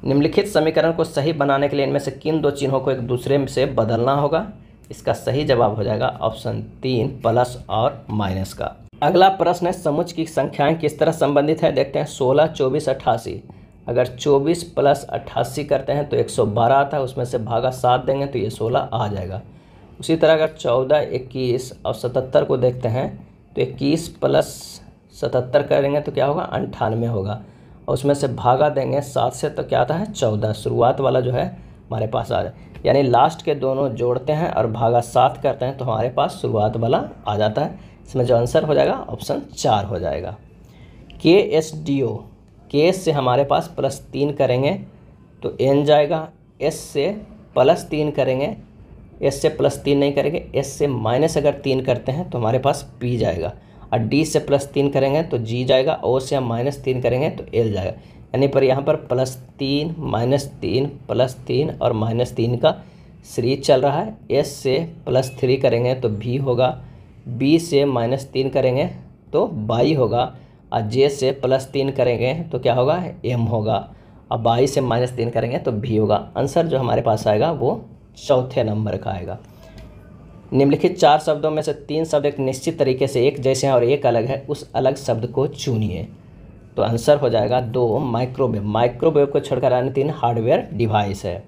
S1: निम्नलिखित समीकरण को सही बनाने के लिए इनमें से किन 2 चिन्हों को एक दूसरे से बदलना होगा। इसका सही जवाब हो जाएगा ऑप्शन 3 प्लस और माइनस का। अगला प्रश्न है समुच्चय की संख्याएं किस तरह संबंधित है, देखते हैं। 16, 24, 88। अगर 24 प्लस 88 करते हैं तो 112 आता है, उसमें से भागा 7 देंगे तो ये 16 आ जाएगा। उसी तरह अगर 14, 21 और 77 को देखते हैं तो 21 प्लस 77 करेंगे तो क्या होगा 98 होगा, और उसमें से भागा देंगे 7 से तो क्या आता है 14। शुरुआत वाला जो है हमारे पास आ जाए, यानी लास्ट के दोनों जोड़ते हैं और भागा 7 करते हैं तो हमारे पास शुरुआत वाला आ जाता है। इसमें जो आंसर हो जाएगा ऑप्शन 4 हो जाएगा। KSDO, K से हमारे पास +3 करेंगे तो N जाएगा, S से +3 करेंगे, S से +3 नहीं करेंगे, S से माइनस अगर 3 करते हैं तो हमारे पास P जाएगा, और D से +3 करेंगे तो G जाएगा, O से हम -3 करेंगे तो L जाएगा। यानी पर यहाँ पर +3 -3 +3 और -3 का सीरीज चल रहा है। एस से +3 करेंगे तो भी होगा, बी से -3 करेंगे तो बाई होगा, और जे से +3 करेंगे तो क्या होगा, एम होगा, और बाई से -3 करेंगे तो भी होगा। आंसर जो हमारे पास आएगा वो चौथे नंबर का आएगा। निम्नलिखित 4 शब्दों में से 3 शब्द एक निश्चित तरीके से एक जैसे हैं और एक अलग है, उस अलग शब्द को चुनिए। तो आंसर हो जाएगा 2 माइक्रोवेव। माइक्रोवेव को छोड़कर अन्य 3 हार्डवेयर डिवाइस है।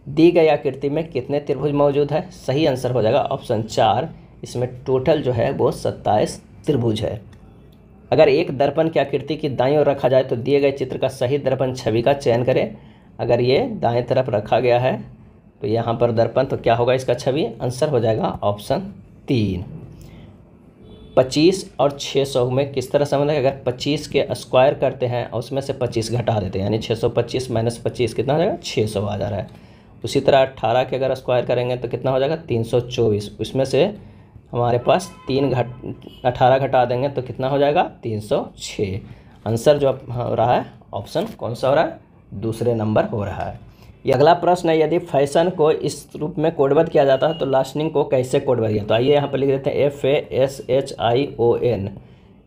S1: दी गई आकृति में कितने त्रिभुज मौजूद है? सही आंसर हो जाएगा ऑप्शन 4। इसमें टोटल जो है वो 27 त्रिभुज है। अगर एक दर्पण की आकृति की दाईं ओर रखा जाए तो दिए गए चित्र का सही दर्पण छवि का चयन करें। अगर ये दाएं तरफ रखा गया है तो यहाँ पर दर्पण, तो क्या होगा इसका छवि? आंसर हो जाएगा ऑप्शन 3। 25 और 600 में किस तरह संबंध है? अगर 25 के स्क्वायर करते हैं और उसमें से 25 घटा देते हैं, यानी 625 - 25 कितना हो जाएगा? 600 आ जा रहा है। उसी तरह 18 के अगर स्क्वायर करेंगे तो कितना हो जाएगा? 324। उसमें से हमारे पास 18 घटा देंगे तो कितना हो जाएगा? 306। आंसर जो हो रहा है ऑप्शन कौन सा हो रहा है? दूसरे नंबर हो रहा है। ये अगला प्रश्न है, यदि फैशन को इस रूप में कोडबद्ध किया जाता है तो लास्टनिंग को कैसे कोडबद्ध किया? तो आइए यहाँ पर लिख देते हैं FASHION।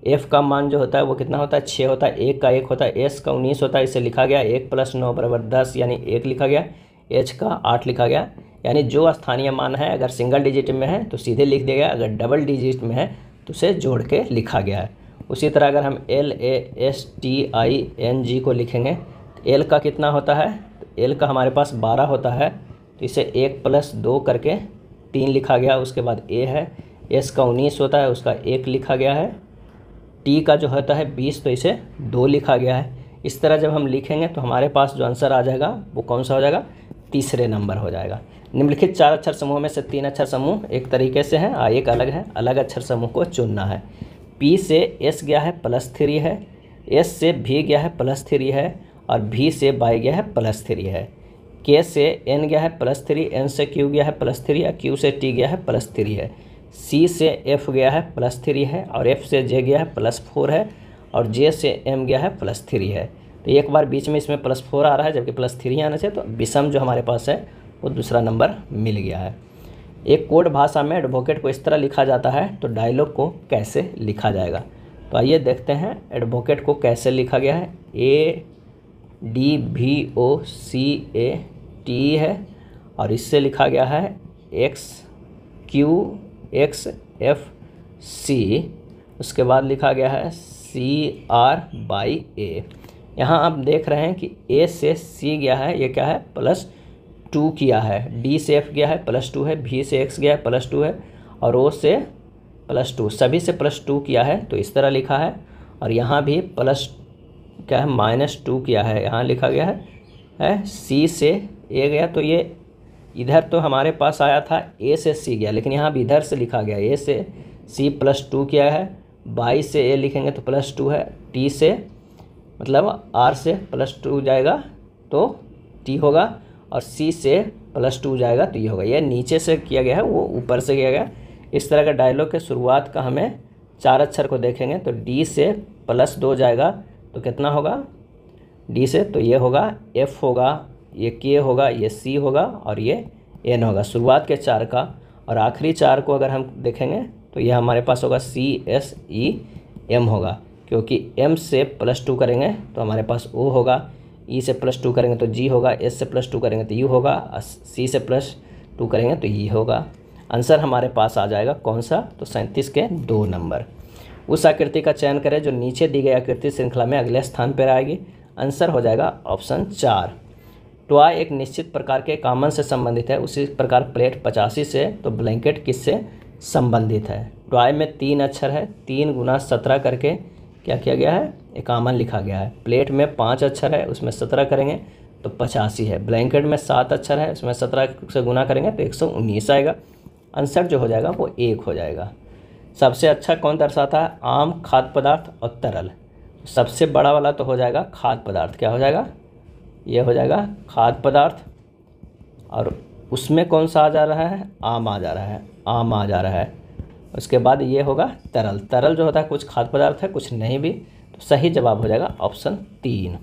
S1: एफ का मान जो होता है वो कितना होता है? 6 होता है। एक का 1 होता है। एस का 19 होता है, इसे लिखा गया 1 + 9 = 10, यानी 1 लिखा गया। एच का 8 लिखा गया, यानी जो स्थानीय मान है अगर सिंगल डिजिट में है तो सीधे लिख दिया गया, अगर डबल डिजिट में है तो उसे जोड़ के लिखा गया है। उसी तरह अगर हम LASTING को लिखेंगे तो एल का कितना होता है? तो एल का हमारे पास 12 होता है, तो इसे 1 + 2 करके 3 लिखा गया। उसके बाद ए है। एस का 19 होता है, उसका 1 लिखा गया है। टी का जो होता है 20, तो इसे 2 लिखा गया है। इस तरह जब हम लिखेंगे तो हमारे पास जो आंसर आ जाएगा वो कौन सा हो जाएगा? तीसरे नंबर हो जाएगा। निम्नलिखित 4 अक्षर समूह में से 3 अक्षर समूह एक तरीके से हैं, एक अलग है। अलग अक्षर समूह को चुनना है। पी से एस गया है +3 है, एस से भी गया है +3 है, और भी से बाई गया है +3 है। के से एन गया है +3, एन से क्यू गया है +3, और क्यू से टी गया है +3 है। सी से एफ गया है +3 है, और एफ से जे गया है +4 है, और जे से एम गया है +3 है। तो एक बार बीच में इसमें +4 आ रहा है जबकि +3 आना चाहिए, तो विषम जो हमारे पास है वो दूसरा नंबर मिल गया है। एक कोड भाषा में एडवोकेट को इस तरह लिखा जाता है तो डायलॉग को कैसे लिखा जाएगा? तो आइए देखते हैं एडवोकेट को कैसे लिखा गया है। ADVOCAT है, और इससे लिखा गया है XQXFC। उसके बाद लिखा गया है CR/A। यहाँ आप देख रहे हैं कि A से C गया है, ये क्या है? +2 किया है। D से F गया है +2 है, V से X गया है +2 है, और O से +2, सभी से +2 किया है तो इस तरह लिखा है। और यहाँ भी क्या है? -2 किया है, यहाँ लिखा गया है। C से A गया, तो ये इधर तो हमारे पास आया था A से C गया, लेकिन यहाँ भी इधर से लिखा गया A से C +2 किया है। बाई से A लिखेंगे तो +2 है। T से मतलब R से +2 जाएगा तो T होगा, और C से +2 जाएगा तो ये होगा। ये नीचे से किया गया है, वो ऊपर से किया गया। इस तरह का डायलॉग के शुरुआत का हमें 4 अक्षर को देखेंगे तो D से +2 जाएगा तो कितना होगा? D से तो ये होगा F होगा, ये K होगा, ये C होगा, और ये N होगा, शुरुआत के 4 का। और आखिरी 4 को अगर हम देखेंगे तो ये हमारे पास होगा CSEM होगा, क्योंकि M से +2 करेंगे तो हमारे पास O होगा, E से +2 करेंगे तो G होगा, S से +2 करेंगे तो U होगा, C से +2 करेंगे तो E होगा। आंसर हमारे पास आ जाएगा कौन सा? तो 37 के 2 नंबर। उस आकृति का चयन करें जो नीचे दी गई आकृति श्रृंखला में अगले स्थान पर आएगी। आंसर हो जाएगा ऑप्शन 4। टॉय एक निश्चित प्रकार के कॉमन से संबंधित है, उसी प्रकार प्लेट 85 से, तो ब्लैंकेट किससे संबंधित है? टॉय में 3 अक्षर है, 3 × 17 करके क्या किया गया है? एक कॉमन लिखा गया है। प्लेट में 5 अक्षर है, उसमें 17 करेंगे तो 85 है। ब्लैंकेट में 7 अक्षर है, उसमें 17 से गुना करेंगे तो 119 आएगा। आंसर जो हो जाएगा वो 1 हो जाएगा। सबसे अच्छा कौन दर्शाता है? आम, खाद्य पदार्थ और तरल। सबसे बड़ा वाला तो हो जाएगा खाद्य पदार्थ। क्या हो जाएगा? ये हो जाएगा खाद्य पदार्थ, और उसमें कौन सा आ जा रहा है? आम आ जा रहा है, आम आ जा रहा है। उसके बाद ये होगा तरल। तरल जो होता है कुछ खाद्य पदार्थ है कुछ नहीं भी, तो सही जवाब हो जाएगा ऑप्शन 3।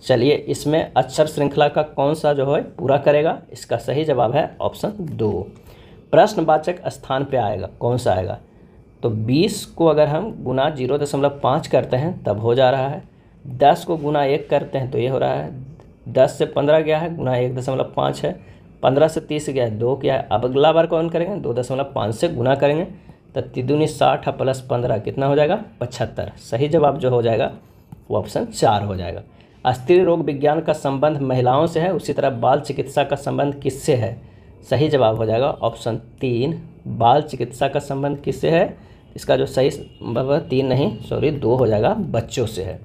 S1: चलिए, इसमें अक्षर श्रृंखला का कौन सा जो है पूरा करेगा? इसका सही जवाब है ऑप्शन 2। प्रश्नवाचक स्थान पे आएगा, कौन सा आएगा? तो 20 को अगर हम गुना 0.5 करते हैं तब हो जा रहा है। 10 को गुना 1 करते हैं तो ये हो रहा है। 10 से 15 गया है, गुना 1.5 है। 15 से 30 गया है, 2 क्या है। अब अगला बार कौन करेंगे? 2.5 से गुना करेंगे तो 3 दूनी 60 प्लस 15 कितना हो जाएगा? 75। सही जवाब जो हो जाएगा वो ऑप्शन 4 हो जाएगा। स्त्री रोग विज्ञान का संबंध महिलाओं से है, उसी तरह बाल चिकित्सा का संबंध किससे है? सही जवाब हो जाएगा ऑप्शन 3। बाल चिकित्सा का संबंध किससे है? इसका जो सही 3 नहीं, सॉरी 2 हो जाएगा, बच्चों से है।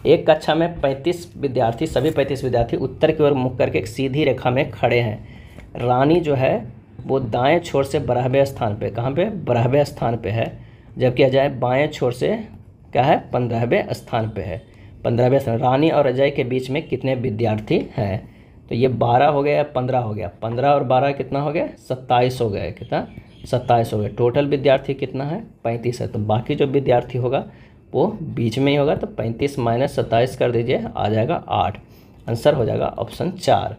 S1: एक कक्षा में 35 विद्यार्थी, सभी 35 विद्यार्थी उत्तर की ओर मुख करके एक सीधी रेखा में खड़े हैं। रानी जो है वो दाएं छोर से 12वें स्थान पे, कहाँ पे? 12वें स्थान पे है, जबकि अजय बाएं छोर से क्या है? 15वें स्थान पे है। 15वें स्थान। रानी और अजय के बीच में कितने विद्यार्थी हैं? तो ये 12 हो गया या 15 हो गया? 15 और 12 कितना हो गया? 27 हो गया। कितना? 27 हो गया। टोटल विद्यार्थी कितना है? 35 है। तो बाकी जो विद्यार्थी होगा वो बीच में ही होगा, तो 35 माइनस 27 कर दीजिए, आ जाएगा 8। आंसर हो जाएगा ऑप्शन 4।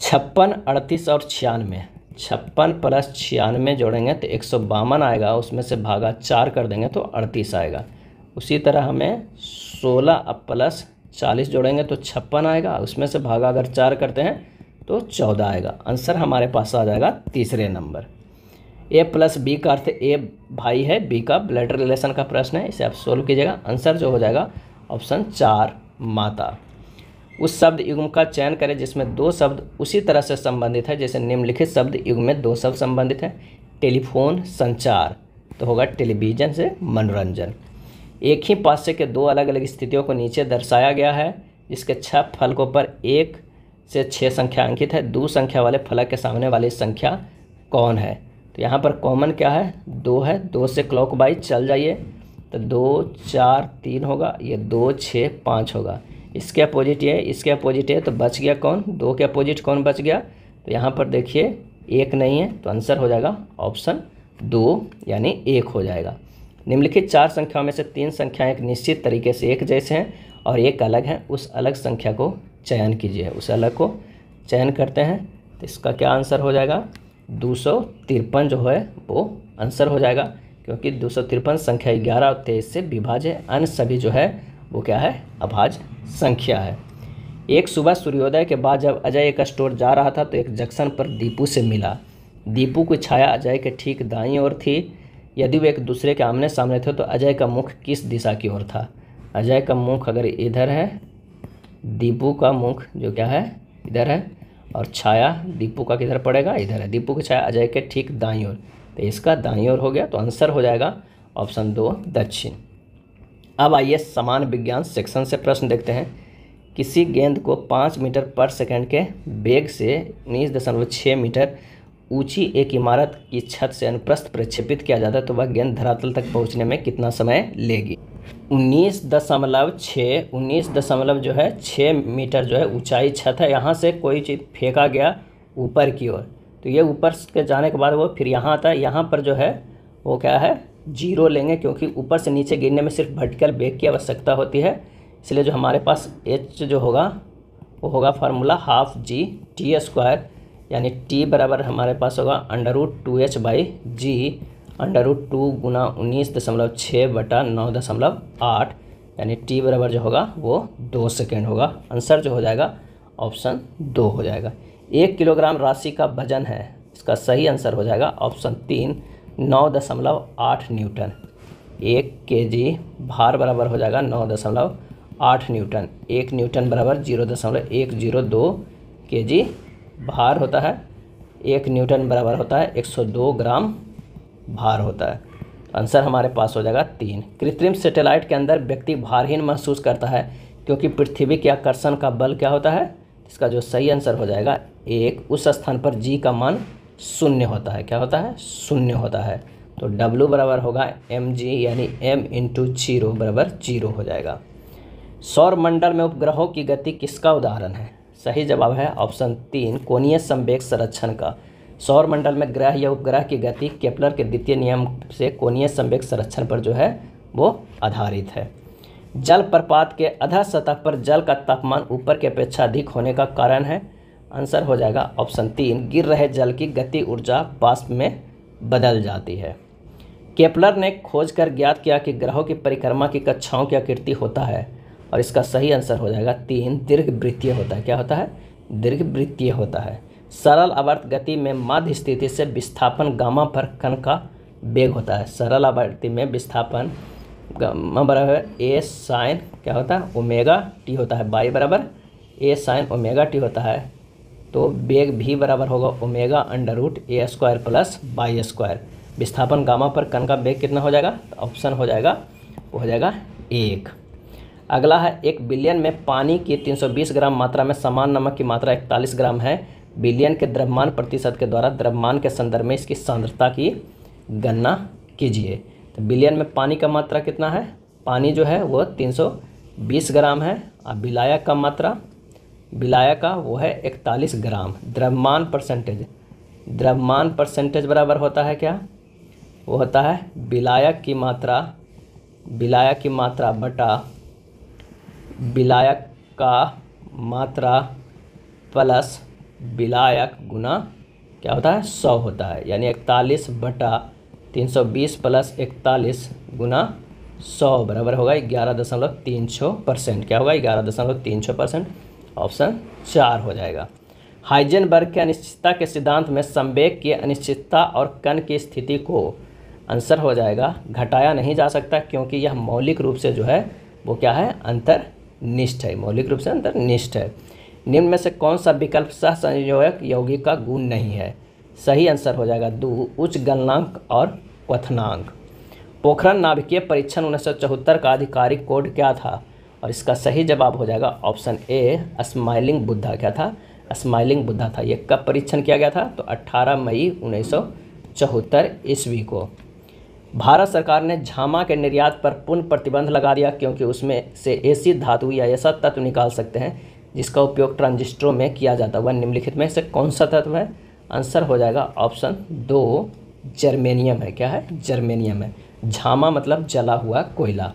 S1: 56, 38 और 96। 56 प्लस 96 जोड़ेंगे तो 152 आएगा, उसमें से भागा 4 कर देंगे तो 38 आएगा। उसी तरह हमें 16 प्लस 40 जोड़ेंगे तो 56 आएगा, उसमें से भागा अगर 4 करते हैं तो 14 आएगा। आंसर हमारे पास आ जाएगा तीसरे नंबर। ए प्लस बी का अर्थ ए भाई है, बी का ब्लड रिलेशन का प्रश्न है, इसे आप सोल्व कीजिएगा। आंसर जो हो जाएगा ऑप्शन 4 माता। उस शब्द युग्म का चयन करें जिसमें 2 शब्द उसी तरह से संबंधित है जैसे निम्नलिखित शब्द युग्म में 2 शब्द संबंधित है। टेलीफोन, संचार, तो होगा टेलीविजन से मनोरंजन। एक ही पास्य के 2 अलग अलग स्थितियों को नीचे दर्शाया गया है, जिसके 6 फलकों पर 1 से 6 संख्या अंकित है। 2 संख्या वाले फलक के सामने वाली संख्या कौन है? तो यहाँ पर कॉमन क्या है? 2 है। 2 से क्लॉकवाइज चल जाइए तो 2, 4, 3 होगा, ये 2, 6, 5 होगा। इसके अपोजिट ये, इसके अपोजिट है, तो बच गया कौन? 2 के अपोजिट कौन बच गया? तो यहाँ पर देखिए 1 नहीं है, तो आंसर हो जाएगा ऑप्शन 2 यानी 1 हो जाएगा। निम्नलिखित 4 संख्याओं में से 3 संख्याएं एक निश्चित तरीके से एक जैसे हैं और एक अलग है, उस अलग संख्या को चयन कीजिए। उस अलग को चयन करते हैं तो इसका क्या आंसर हो जाएगा? 253 जो है वो आंसर हो जाएगा, क्योंकि 253 संख्या 11 और 23 से विभाज्य है। अन्य सभी जो है वो क्या है? अभाज्य संख्या है। एक सुबह सूर्योदय के बाद जब अजय एक स्टोर जा रहा था तो एक जंक्शन पर दीपू से मिला। दीपू की छाया अजय के ठीक दाईं ओर थी। यदि वे एक दूसरे के आमने सामने थे तो अजय का मुख किस दिशा की ओर था? अजय का मुख अगर इधर है, दीपू का मुख जो क्या है? इधर है, और छाया दीपू का किधर पड़ेगा? इधर है। दीपू की छाया अजय के ठीक दाईं ओर, तो इसका दाईं ओर हो गया, तो आंसर हो जाएगा ऑप्शन 2 दक्षिण। अब आइए समान विज्ञान सेक्शन से प्रश्न देखते हैं। किसी गेंद को 5 मीटर पर सेकंड के वेग से 19.6 मीटर ऊंची एक इमारत की छत से अनुप्रस्थ प्रक्षेपित किया जाता है तो वह गेंद धरातल तक पहुंचने में कितना समय लेगी? 19.6 मीटर जो है ऊंचाई छत है। यहाँ से कोई चीज़ फेंका गया ऊपर की ओर, तो ये ऊपर के जाने के बाद वो फिर यहाँ आता है। यहाँ पर जो है वो क्या है? 0 लेंगे, क्योंकि ऊपर से नीचे गिरने में सिर्फ वर्टिकल वेग की आवश्यकता होती है। इसलिए जो हमारे पास h जो होगा वो होगा फार्मूला ½ g/t², यानी t बराबर हमारे पास होगा √2h/g √2 गुना 19.6 बटा 9.8, यानी t बराबर जो होगा वो 2 सेकेंड होगा। आंसर जो हो जाएगा ऑप्शन 2 हो जाएगा। 1 किलोग्राम राशि का वजन है, इसका सही आंसर हो जाएगा ऑप्शन 3 9.8 न्यूटन। 1 kg भार बराबर हो जाएगा 9.8 न्यूटन। 1 न्यूटन बराबर 0.102 kg भार होता है। 1 न्यूटन बराबर होता है 102 ग्राम भार होता है। आंसर हमारे पास हो जाएगा 3। कृत्रिम सैटेलाइट के अंदर व्यक्ति भारहीन महसूस करता है क्योंकि पृथ्वी के आकर्षण का बल क्या होता है? इसका जो सही आंसर हो जाएगा 1। उस स्थान पर g का मान 0 होता है। क्या होता है? 0 होता है। तो W बराबर होगा mg, यानी m × 0 बराबर 0 हो जाएगा। सौर मंडल में उपग्रहों की गति किसका उदाहरण है? सही जवाब है ऑप्शन 3 कोणीय संवेग संरक्षण का। सौर मंडल में ग्रह या उपग्रह की गति केपलर के द्वितीय नियम से कोणीय संवेग संरक्षण पर जो है वो आधारित है। जल प्रपात के अधः सतह पर जल का तापमान ऊपर की अपेक्षा अधिक होने का कारण है। आंसर हो जाएगा ऑप्शन 3, गिर रहे जल की गति ऊर्जा वाष्प में बदल जाती है। केपलर ने खोज कर ज्ञात किया कि ग्रहों की परिक्रमा की कक्षाओं की आकृति होता है, और इसका सही आंसर हो जाएगा 3, दीर्घवृत्तीय होता है। क्या होता है? दीर्घवृत्तीय होता है। सरल आवर्त गति में माध्य स्थिति से विस्थापन गामा पर कण का वेग होता है। सरल आवर्ती में विस्थापन गामा बराबर ए साइन क्या होता है? ओमेगा टी होता है। बाई बराबर ए साइन ओमेगा टी होता है। तो वेग भी बराबर होगा omega under root a square plus b square. विस्थापन गामा पर कण का वेग कितना हो जाएगा? तो ऑप्शन हो जाएगा, वो हो जाएगा 1। अगला है, 1 बिलियन में पानी की 320 ग्राम मात्रा में समान नमक की मात्रा 41 ग्राम है। बिलियन के द्रव्यमान प्रतिशत के द्वारा द्रव्यमान के संदर्भ में इसकी सांद्रता की गणना कीजिए। तो बिलियन में पानी का मात्रा कितना है? पानी जो है वो 320 ग्राम है, और विलायक का मात्रा, विलायक का वो है 41 ग्राम। द्रव्यमान परसेंटेज बराबर होता है क्या? वो होता है विलायक की मात्रा बटा विलायक का मात्रा प्लस विलायक गुना क्या होता है? 100 होता है। यानी 41 बटा 320 प्लस 41 गुना 100 बराबर होगा 11.36%। क्या होगा? 11.36%। ऑप्शन 4 हो जाएगा। हाइजेनबर्ग के अनिश्चितता के सिद्धांत में संवेग की अनिश्चितता और कण की स्थिति को, आंसर हो जाएगा, घटाया नहीं जा सकता, क्योंकि यह मौलिक रूप से जो है वो क्या है? अंतर्निष्ठ है। मौलिक रूप से अंतर्निष्ठ है। निम्न में से कौन सा विकल्प सहसंयोजक यौगिक का गुण नहीं है? सही आंसर हो जाएगा 2, उच्च गलनांक और क्वथनांक। पोखरण नाभिकीय परीक्षण 1974 का आधिकारिक कोड क्या था? और इसका सही जवाब हो जाएगा ऑप्शन ए, स्माइलिंग बुद्धा। क्या था? स्माइलिंग बुद्धा था। ये कब परीक्षण किया गया था? तो 18 मई 1974 ईस्वी को। भारत सरकार ने झामा के निर्यात पर पुनः प्रतिबंध लगा दिया, क्योंकि उसमें से ऐसी धातु या ऐसा तत्व निकाल सकते हैं जिसका उपयोग ट्रांजिस्टरों में किया जाता है। वह निम्नलिखित में से कौन सा तत्व है? आंसर हो जाएगा ऑप्शन 2, जर्मेनियम है। क्या है? जर्मेनियम है। झामा मतलब जला हुआ कोयला।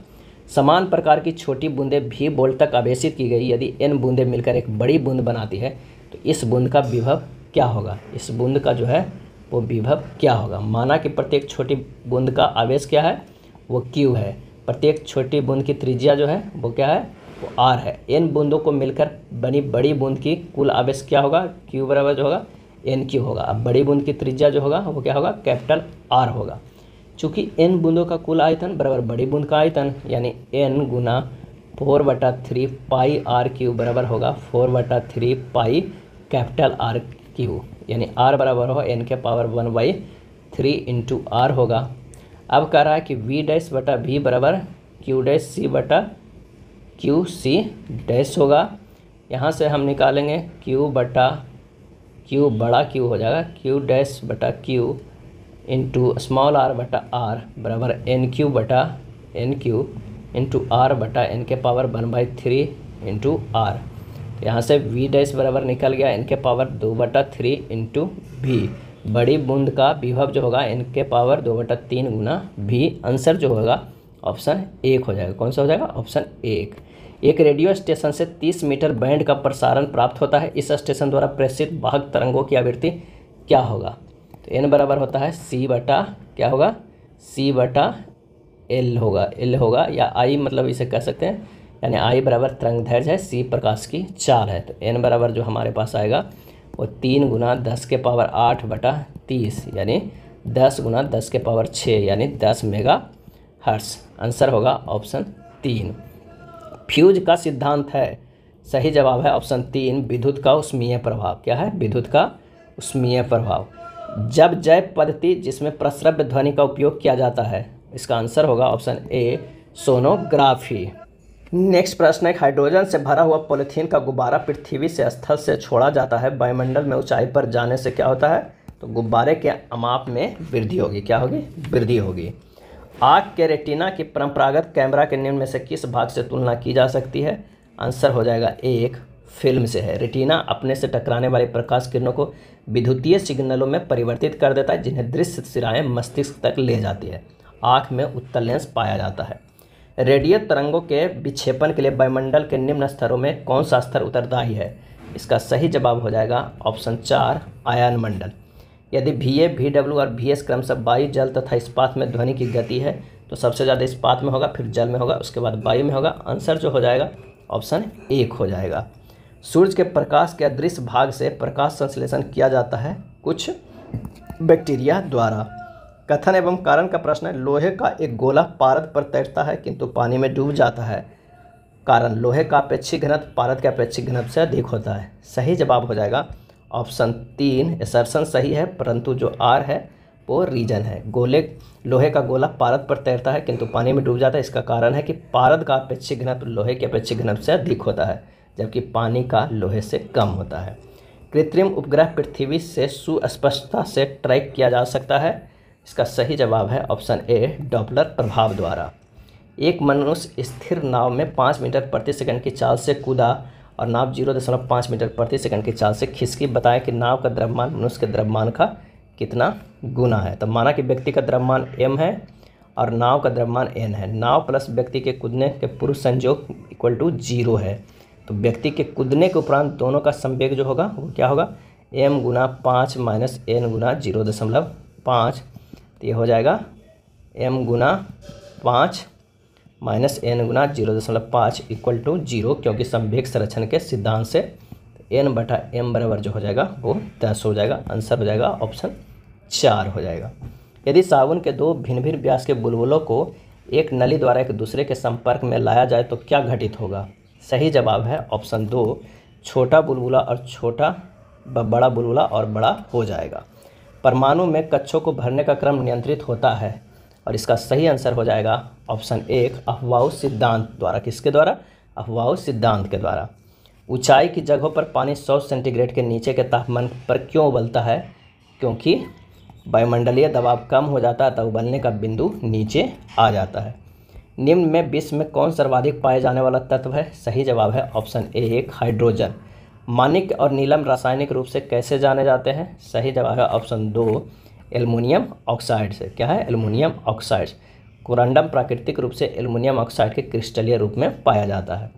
S1: समान प्रकार की छोटी बूंदें भी वोल्ट तक आवेशित की गई। यदि n बूंदें मिलकर एक बड़ी बूंद बनाती है तो इस बूंद का विभव क्या होगा? इस बूंद का जो है वो विभव क्या होगा? माना कि प्रत्येक छोटी बूंद का आवेश क्या है? वो q है। प्रत्येक छोटी बूंद की त्रिज्या जो है वो क्या है? वो r है। n बूंदों को मिलकर बनी बड़ी बूंद की कुल आवेश क्या होगा? q बराबर जो होगा n q होगा। अब बड़ी बूंद की त्रिज्या जो होगा वो क्या होगा? कैपिटल R होगा। चूँकि n बूंदों का कुल आयतन बराबर बड़ी बूंद का आयतन, यानी n गुना 4/3 पाई r³ बराबर होगा 4/3 पाई कैपिटल R³ यानी r बराबर होगा n के पावर 1/3 इंटू r होगा। अब कह रहा है कि v डैश बटा v बराबर q डैश c बटा q c डैश होगा। यहाँ से हम निकालेंगे q बटा q बड़ा q हो जाएगा q डैश बटा q इंटू स्मॉल r बटा r बराबर n³ बटा n³ इंटू r बटा n के पावर 1/3 इंटू r। यहाँ से v डैश बराबर निकल गया n के पावर 2/3 इंटू v। बड़ी बूंद का विभव जो होगा n के पावर 2/3 गुना v। आंसर जो होगा ऑप्शन 1 हो जाएगा। कौन सा हो जाएगा? ऑप्शन 1। एक रेडियो स्टेशन से 30 मीटर बैंड का प्रसारण प्राप्त होता है। इस स्टेशन द्वारा प्रेषित वाहक तरंगों की आवृत्ति क्या होगा? तो n बराबर होता है c बटा क्या होगा? c बटा l होगा या i मतलब इसे कह सकते हैं, यानी i बराबर तरंग दैर्ध्य है, c प्रकाश की चाल है। तो n बराबर जो हमारे पास आएगा वो 3 गुना 10 के पावर 8 बटा 30 यानी 10 गुना 10 के पावर 6 यानी 10 मेगा हर्ट्ज। आंसर होगा ऑप्शन 3। फ्यूज का सिद्धांत है। सही जवाब है ऑप्शन 3, विद्युत का उष्मीय प्रभाव। क्या है? विद्युत का उष्मीय प्रभाव। जब जय पद्धति जिसमें प्रस्रव्य ध्वनि का उपयोग किया जाता है, इसका आंसर होगा ऑप्शन ए, सोनोग्राफी। नेक्स्ट प्रश्न है, हाइड्रोजन से भरा हुआ पॉलीथीन का गुब्बारा पृथ्वी से स्थल से छोड़ा जाता है। वायुमंडल में ऊंचाई पर जाने से क्या होता है? तो गुब्बारे के अमाप में वृद्धि होगी। क्या होगी? वृद्धि होगी। आँख के रेटिना की परंपरागत कैमरा के निम्न में से किस भाग से तुलना की जा सकती है? आंसर हो जाएगा 1, फिल्म से है। रेटिना अपने से टकराने वाली प्रकाश किरणों को विद्युतीय सिग्नलों में परिवर्तित कर देता है, जिन्हें दृश्य सिराएं मस्तिष्क तक ले जाती है। आँख में उत्तल लेंस पाया जाता है। रेडियो तरंगों के विक्षेपण के लिए वायुमंडल के निम्न स्तरों में कौन सा स्तर उत्तरदायी है? इसका सही जवाब हो जाएगा ऑप्शन 4 आयन मंडल। यदि VA, VW और VS क्रमशः वायु, जल तथा इस्पात में ध्वनि की गति है तो सबसे ज़्यादा इस्पात में होगा, फिर जल में होगा, उसके बाद वायु में होगा। आंसर जो हो जाएगा ऑप्शन 1 हो जाएगा। सूर्य के प्रकाश के अदृश्य भाग से प्रकाश संश्लेषण किया जाता है कुछ बैक्टीरिया द्वारा। कथन एवं कारण का प्रश्न है। लोहे का एक गोला पारद पर तैरता है किंतु पानी में डूब जाता है। कारण लोहे का अपेक्षिक घनत्व पारद के अपेक्षिक घनत्व से अधिक होता है। सही जवाब हो जाएगा ऑप्शन 3। असर्शन सही है परंतु जो आर है वो रीजन है। लोहे का गोला पारद पर तैरता है किंतु पानी में डूब जाता है। इसका कारण है कि पारद का अपेक्षिक घनत्व लोहे के अपेक्षिक घनत्व से अधिक होता है जबकि पानी का लोहे से कम होता है। कृत्रिम उपग्रह पृथ्वी से सुस्पष्टता से ट्रैक किया जा सकता है। इसका सही जवाब है ऑप्शन ए डॉपलर प्रभाव द्वारा। एक मनुष्य स्थिर नाव में 5 मीटर प्रति सेकंड की चाल से कूदा और नाव 0.5 मीटर प्रति सेकंड की चाल से खिसकी। बताया कि नाव का द्रव्यमान मनुष्य के द्रव्यमान का कितना गुना है? तो माना कि व्यक्ति का द्रव्यमान m है और नाव का द्रव्यमान n है। नाव प्लस व्यक्ति के कूदने के पूर्व संयोग इक्वल टू 0 है। तो व्यक्ति के कूदने के उपरांत दोनों का संवेग जो होगा वो क्या होगा? m गुना 5 माइनस n गुना 0.5। तो ये हो जाएगा m गुना 5 माइनस n गुना 0.5 इक्वल टू 0, क्योंकि संवेग संरक्षण के सिद्धांत से n बटा m बराबर जो हो जाएगा वो 10 हो जाएगा। आंसर हो जाएगा ऑप्शन 4 हो जाएगा। यदि साबुन के 2 भिन्न भिन्न व्यास के बुलबुलों को एक नली द्वारा एक दूसरे के संपर्क में लाया जाए तो क्या घटित होगा? सही जवाब है ऑप्शन 2 छोटा बुलबुला और छोटा बड़ा बुलबुला और बड़ा हो जाएगा। परमाणु में कक्षों को भरने का क्रम नियंत्रित होता है और इसका सही आंसर हो जाएगा ऑप्शन 1 अफवाह सिद्धांत द्वारा। किसके द्वारा? अफवाह सिद्धांत के द्वारा। ऊंचाई की जगहों पर पानी 100 सेंटीग्रेड के नीचे के तापमान पर क्यों उबलता है? क्योंकि वायुमंडलीय दबाव कम हो जाता है तब उबलने का बिंदु नीचे आ जाता है। निम्न में विश्व में कौन सर्वाधिक पाए जाने वाला तत्व है? सही जवाब है ऑप्शन 1 हाइड्रोजन। माणिक और नीलम रासायनिक रूप से कैसे जाने जाते हैं? सही जवाब है ऑप्शन 2 एल्युमिनियम ऑक्साइड से। क्या है? Aluminium oxide. कोरंडम प्राकृतिक रूप से एल्युमिनियम ऑक्साइड के क्रिस्टलीय रूप में पाया जाता है।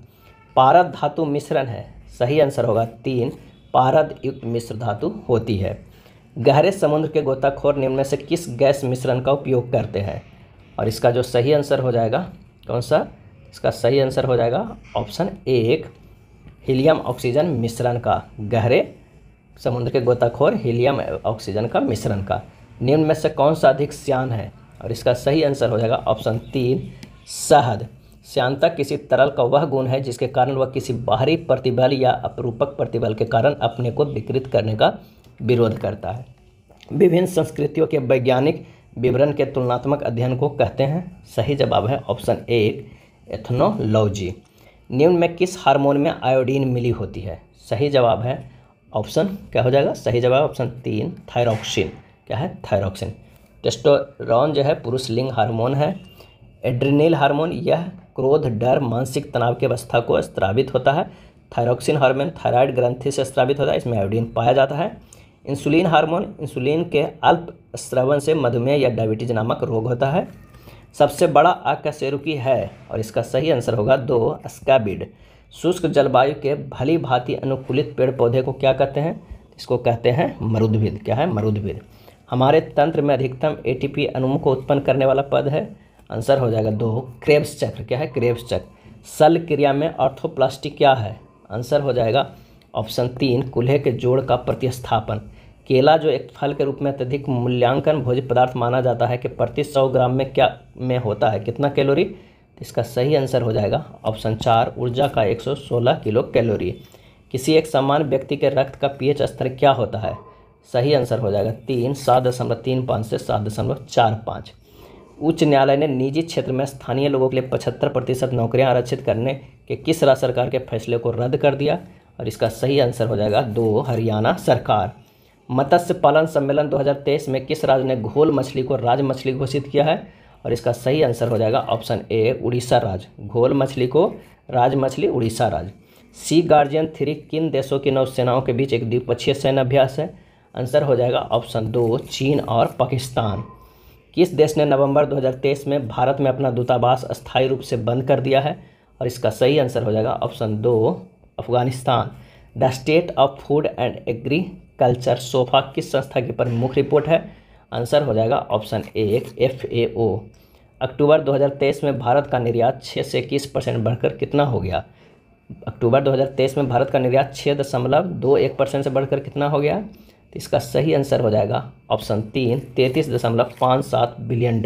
S1: पारद धातु मिश्रण है। सही आंसर होगा 3 पारद युक्त मिश्र धातु होती है। गहरे समुद्र के गोताखोर निम्न में से किस गैस मिश्रण का उपयोग करते हैं? और इसका जो सही आंसर हो जाएगा कौन सा? इसका सही आंसर हो जाएगा ऑप्शन 1 हीलियम ऑक्सीजन मिश्रण का। गहरे समुद्र के गोताखोर हीलियम ऑक्सीजन का मिश्रण का। निम्न में से कौन सा अधिक श्यान है? और इसका सही आंसर हो जाएगा ऑप्शन 3 शहद। श्यानता किसी तरल का वह गुण है जिसके कारण वह किसी बाहरी प्रतिबल या अपरूपक प्रतिबल के कारण अपने को विकृत करने का विरोध करता है। विभिन्न संस्कृतियों के वैज्ञानिक विवरण के तुलनात्मक अध्ययन को कहते हैं। सही जवाब है ऑप्शन 1 एथनोलॉजी। निम्न में किस हार्मोन में आयोडीन मिली होती है? सही जवाब है ऑप्शन क्या हो जाएगा? सही जवाब ऑप्शन 3 थायरॉक्सिन। क्या है? थायरॉक्सिन। टेस्टोस्टेरोन जो है पुरुष लिंग हार्मोन है। एड्रिनल हार्मोन यह क्रोध, डर, मानसिक तनाव की अवस्था को स्रावित होता है। थायरॉक्सिन हार्मोन थायराइड ग्रंथि से स्रावित होता है, इसमें आयोडीन पाया जाता है। इंसुलिन हार्मोन इंसुलिन के अल्प स्रवण से मधुमेह या डायबिटीज नामक रोग होता है। सबसे बड़ा अकशेरुकी है और इसका सही आंसर होगा 2 स्कैबिड। शुष्क जलवायु के भली भांति अनुकूलित पेड़ पौधे को क्या कहते हैं? इसको कहते हैं मरुद्भिद। क्या है? मरुद्भिद। हमारे तंत्र में अधिकतम एटीपी अणुओं को उत्पन्न करने वाला पद है। आंसर हो जाएगा 2 क्रेब्स चक्र। क्या है? क्रेब्स चक्र। शल्य क्रिया में ऑर्थोप्लास्टी क्या है? आंसर हो जाएगा ऑप्शन 3 कूल्हे के जोड़ का प्रतिस्थापन। केला जो एक फल के रूप में अत्यधिक मूल्यांकन भोज्य पदार्थ माना जाता है कि प्रति 100 ग्राम में क्या में होता है? कितना कैलोरी? तो इसका सही आंसर हो जाएगा ऑप्शन 4 ऊर्जा का 116 किलो कैलोरी। किसी एक समान व्यक्ति के रक्त का पीएच स्तर क्या होता है? सही आंसर हो जाएगा 3 7.35 से 7.45। उच्च न्यायालय ने निजी क्षेत्र में स्थानीय लोगों के लिए 75% नौकरियां आरक्षित करने के किस राज्य सरकार के फैसले को रद्द कर दिया? और इसका सही आंसर हो जाएगा 2 हरियाणा सरकार। मत्स्य पालन सम्मेलन 2023 में किस राज्य ने घोल मछली को राज मछली घोषित किया है? और इसका सही आंसर हो जाएगा ऑप्शन ए उड़ीसा राज्य। घोल मछली को राज मछली उड़ीसा राज्य। सी गार्जियन 3 किन देशों की नौसेनाओं के बीच एक द्विपक्षीय सैन्य अभ्यास है? आंसर हो जाएगा ऑप्शन 2 चीन और पाकिस्तान। किस देश ने नवंबर 2023 में भारत में अपना दूतावास अस्थायी रूप से बंद कर दिया है? और इसका सही आंसर हो जाएगा option 2 Afghanistan. The state of food and agriculture sofa किस संस्था की प्रमुख रिपोर्ट है? आंसर हो जाएगा ऑप्शन 1 FAO। अक्टूबर 2023 में भारत का निर्यात 6 से 21% बढ़कर कितना हो गया? अक्टूबर 2023 में भारत का निर्यात 6.21% से बढ़कर कितना हो गया? तो इसका सही आंसर हो जाएगा ऑप्शन 3 $33.57 बिलियन।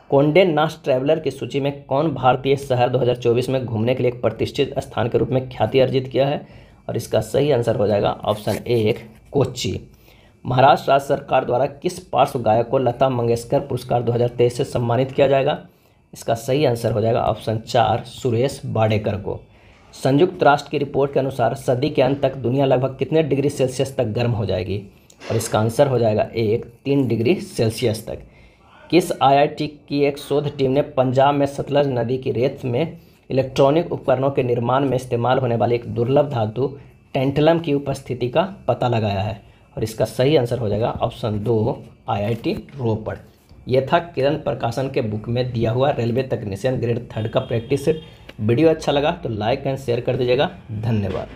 S1: कोंडे नास्ट ट्रैवलर की सूची में कौन भारतीय शहर 2024 में घूमने के लिए एक प्रतिष्ठित स्थान के रूप में ख्याति अर्जित किया है? और इसका सही आंसर हो जाएगा ऑप्शन 1 कोच्चि। महाराष्ट्र राज्य सरकार द्वारा किस पार्श्व गायक को लता मंगेशकर पुरस्कार 2023 से सम्मानित किया जाएगा? इसका सही आंसर हो जाएगा ऑप्शन 4 सुरेश वाडेकर को। संयुक्त राष्ट्र की रिपोर्ट के अनुसार सदी के अंत तक दुनिया लगभग कितने डिग्री सेल्सियस तक गर्म हो जाएगी? और इसका आंसर हो जाएगा 3 डिग्री सेल्सियस तक। किस IIT की एक शोध टीम ने पंजाब में सतलज नदी की रेत में इलेक्ट्रॉनिक उपकरणों के निर्माण में इस्तेमाल होने वाली एक दुर्लभ धातु टेंटलम की उपस्थिति का पता लगाया है? और इसका सही आंसर हो जाएगा ऑप्शन 2 IIT रोपड़। यह था किरण प्रकाशन के बुक में दिया हुआ रेलवे तकनीशियन ग्रेड 3 का प्रैक्टिस सेट। वीडियो अच्छा लगा तो लाइक एंड शेयर कर दीजिएगा। धन्यवाद।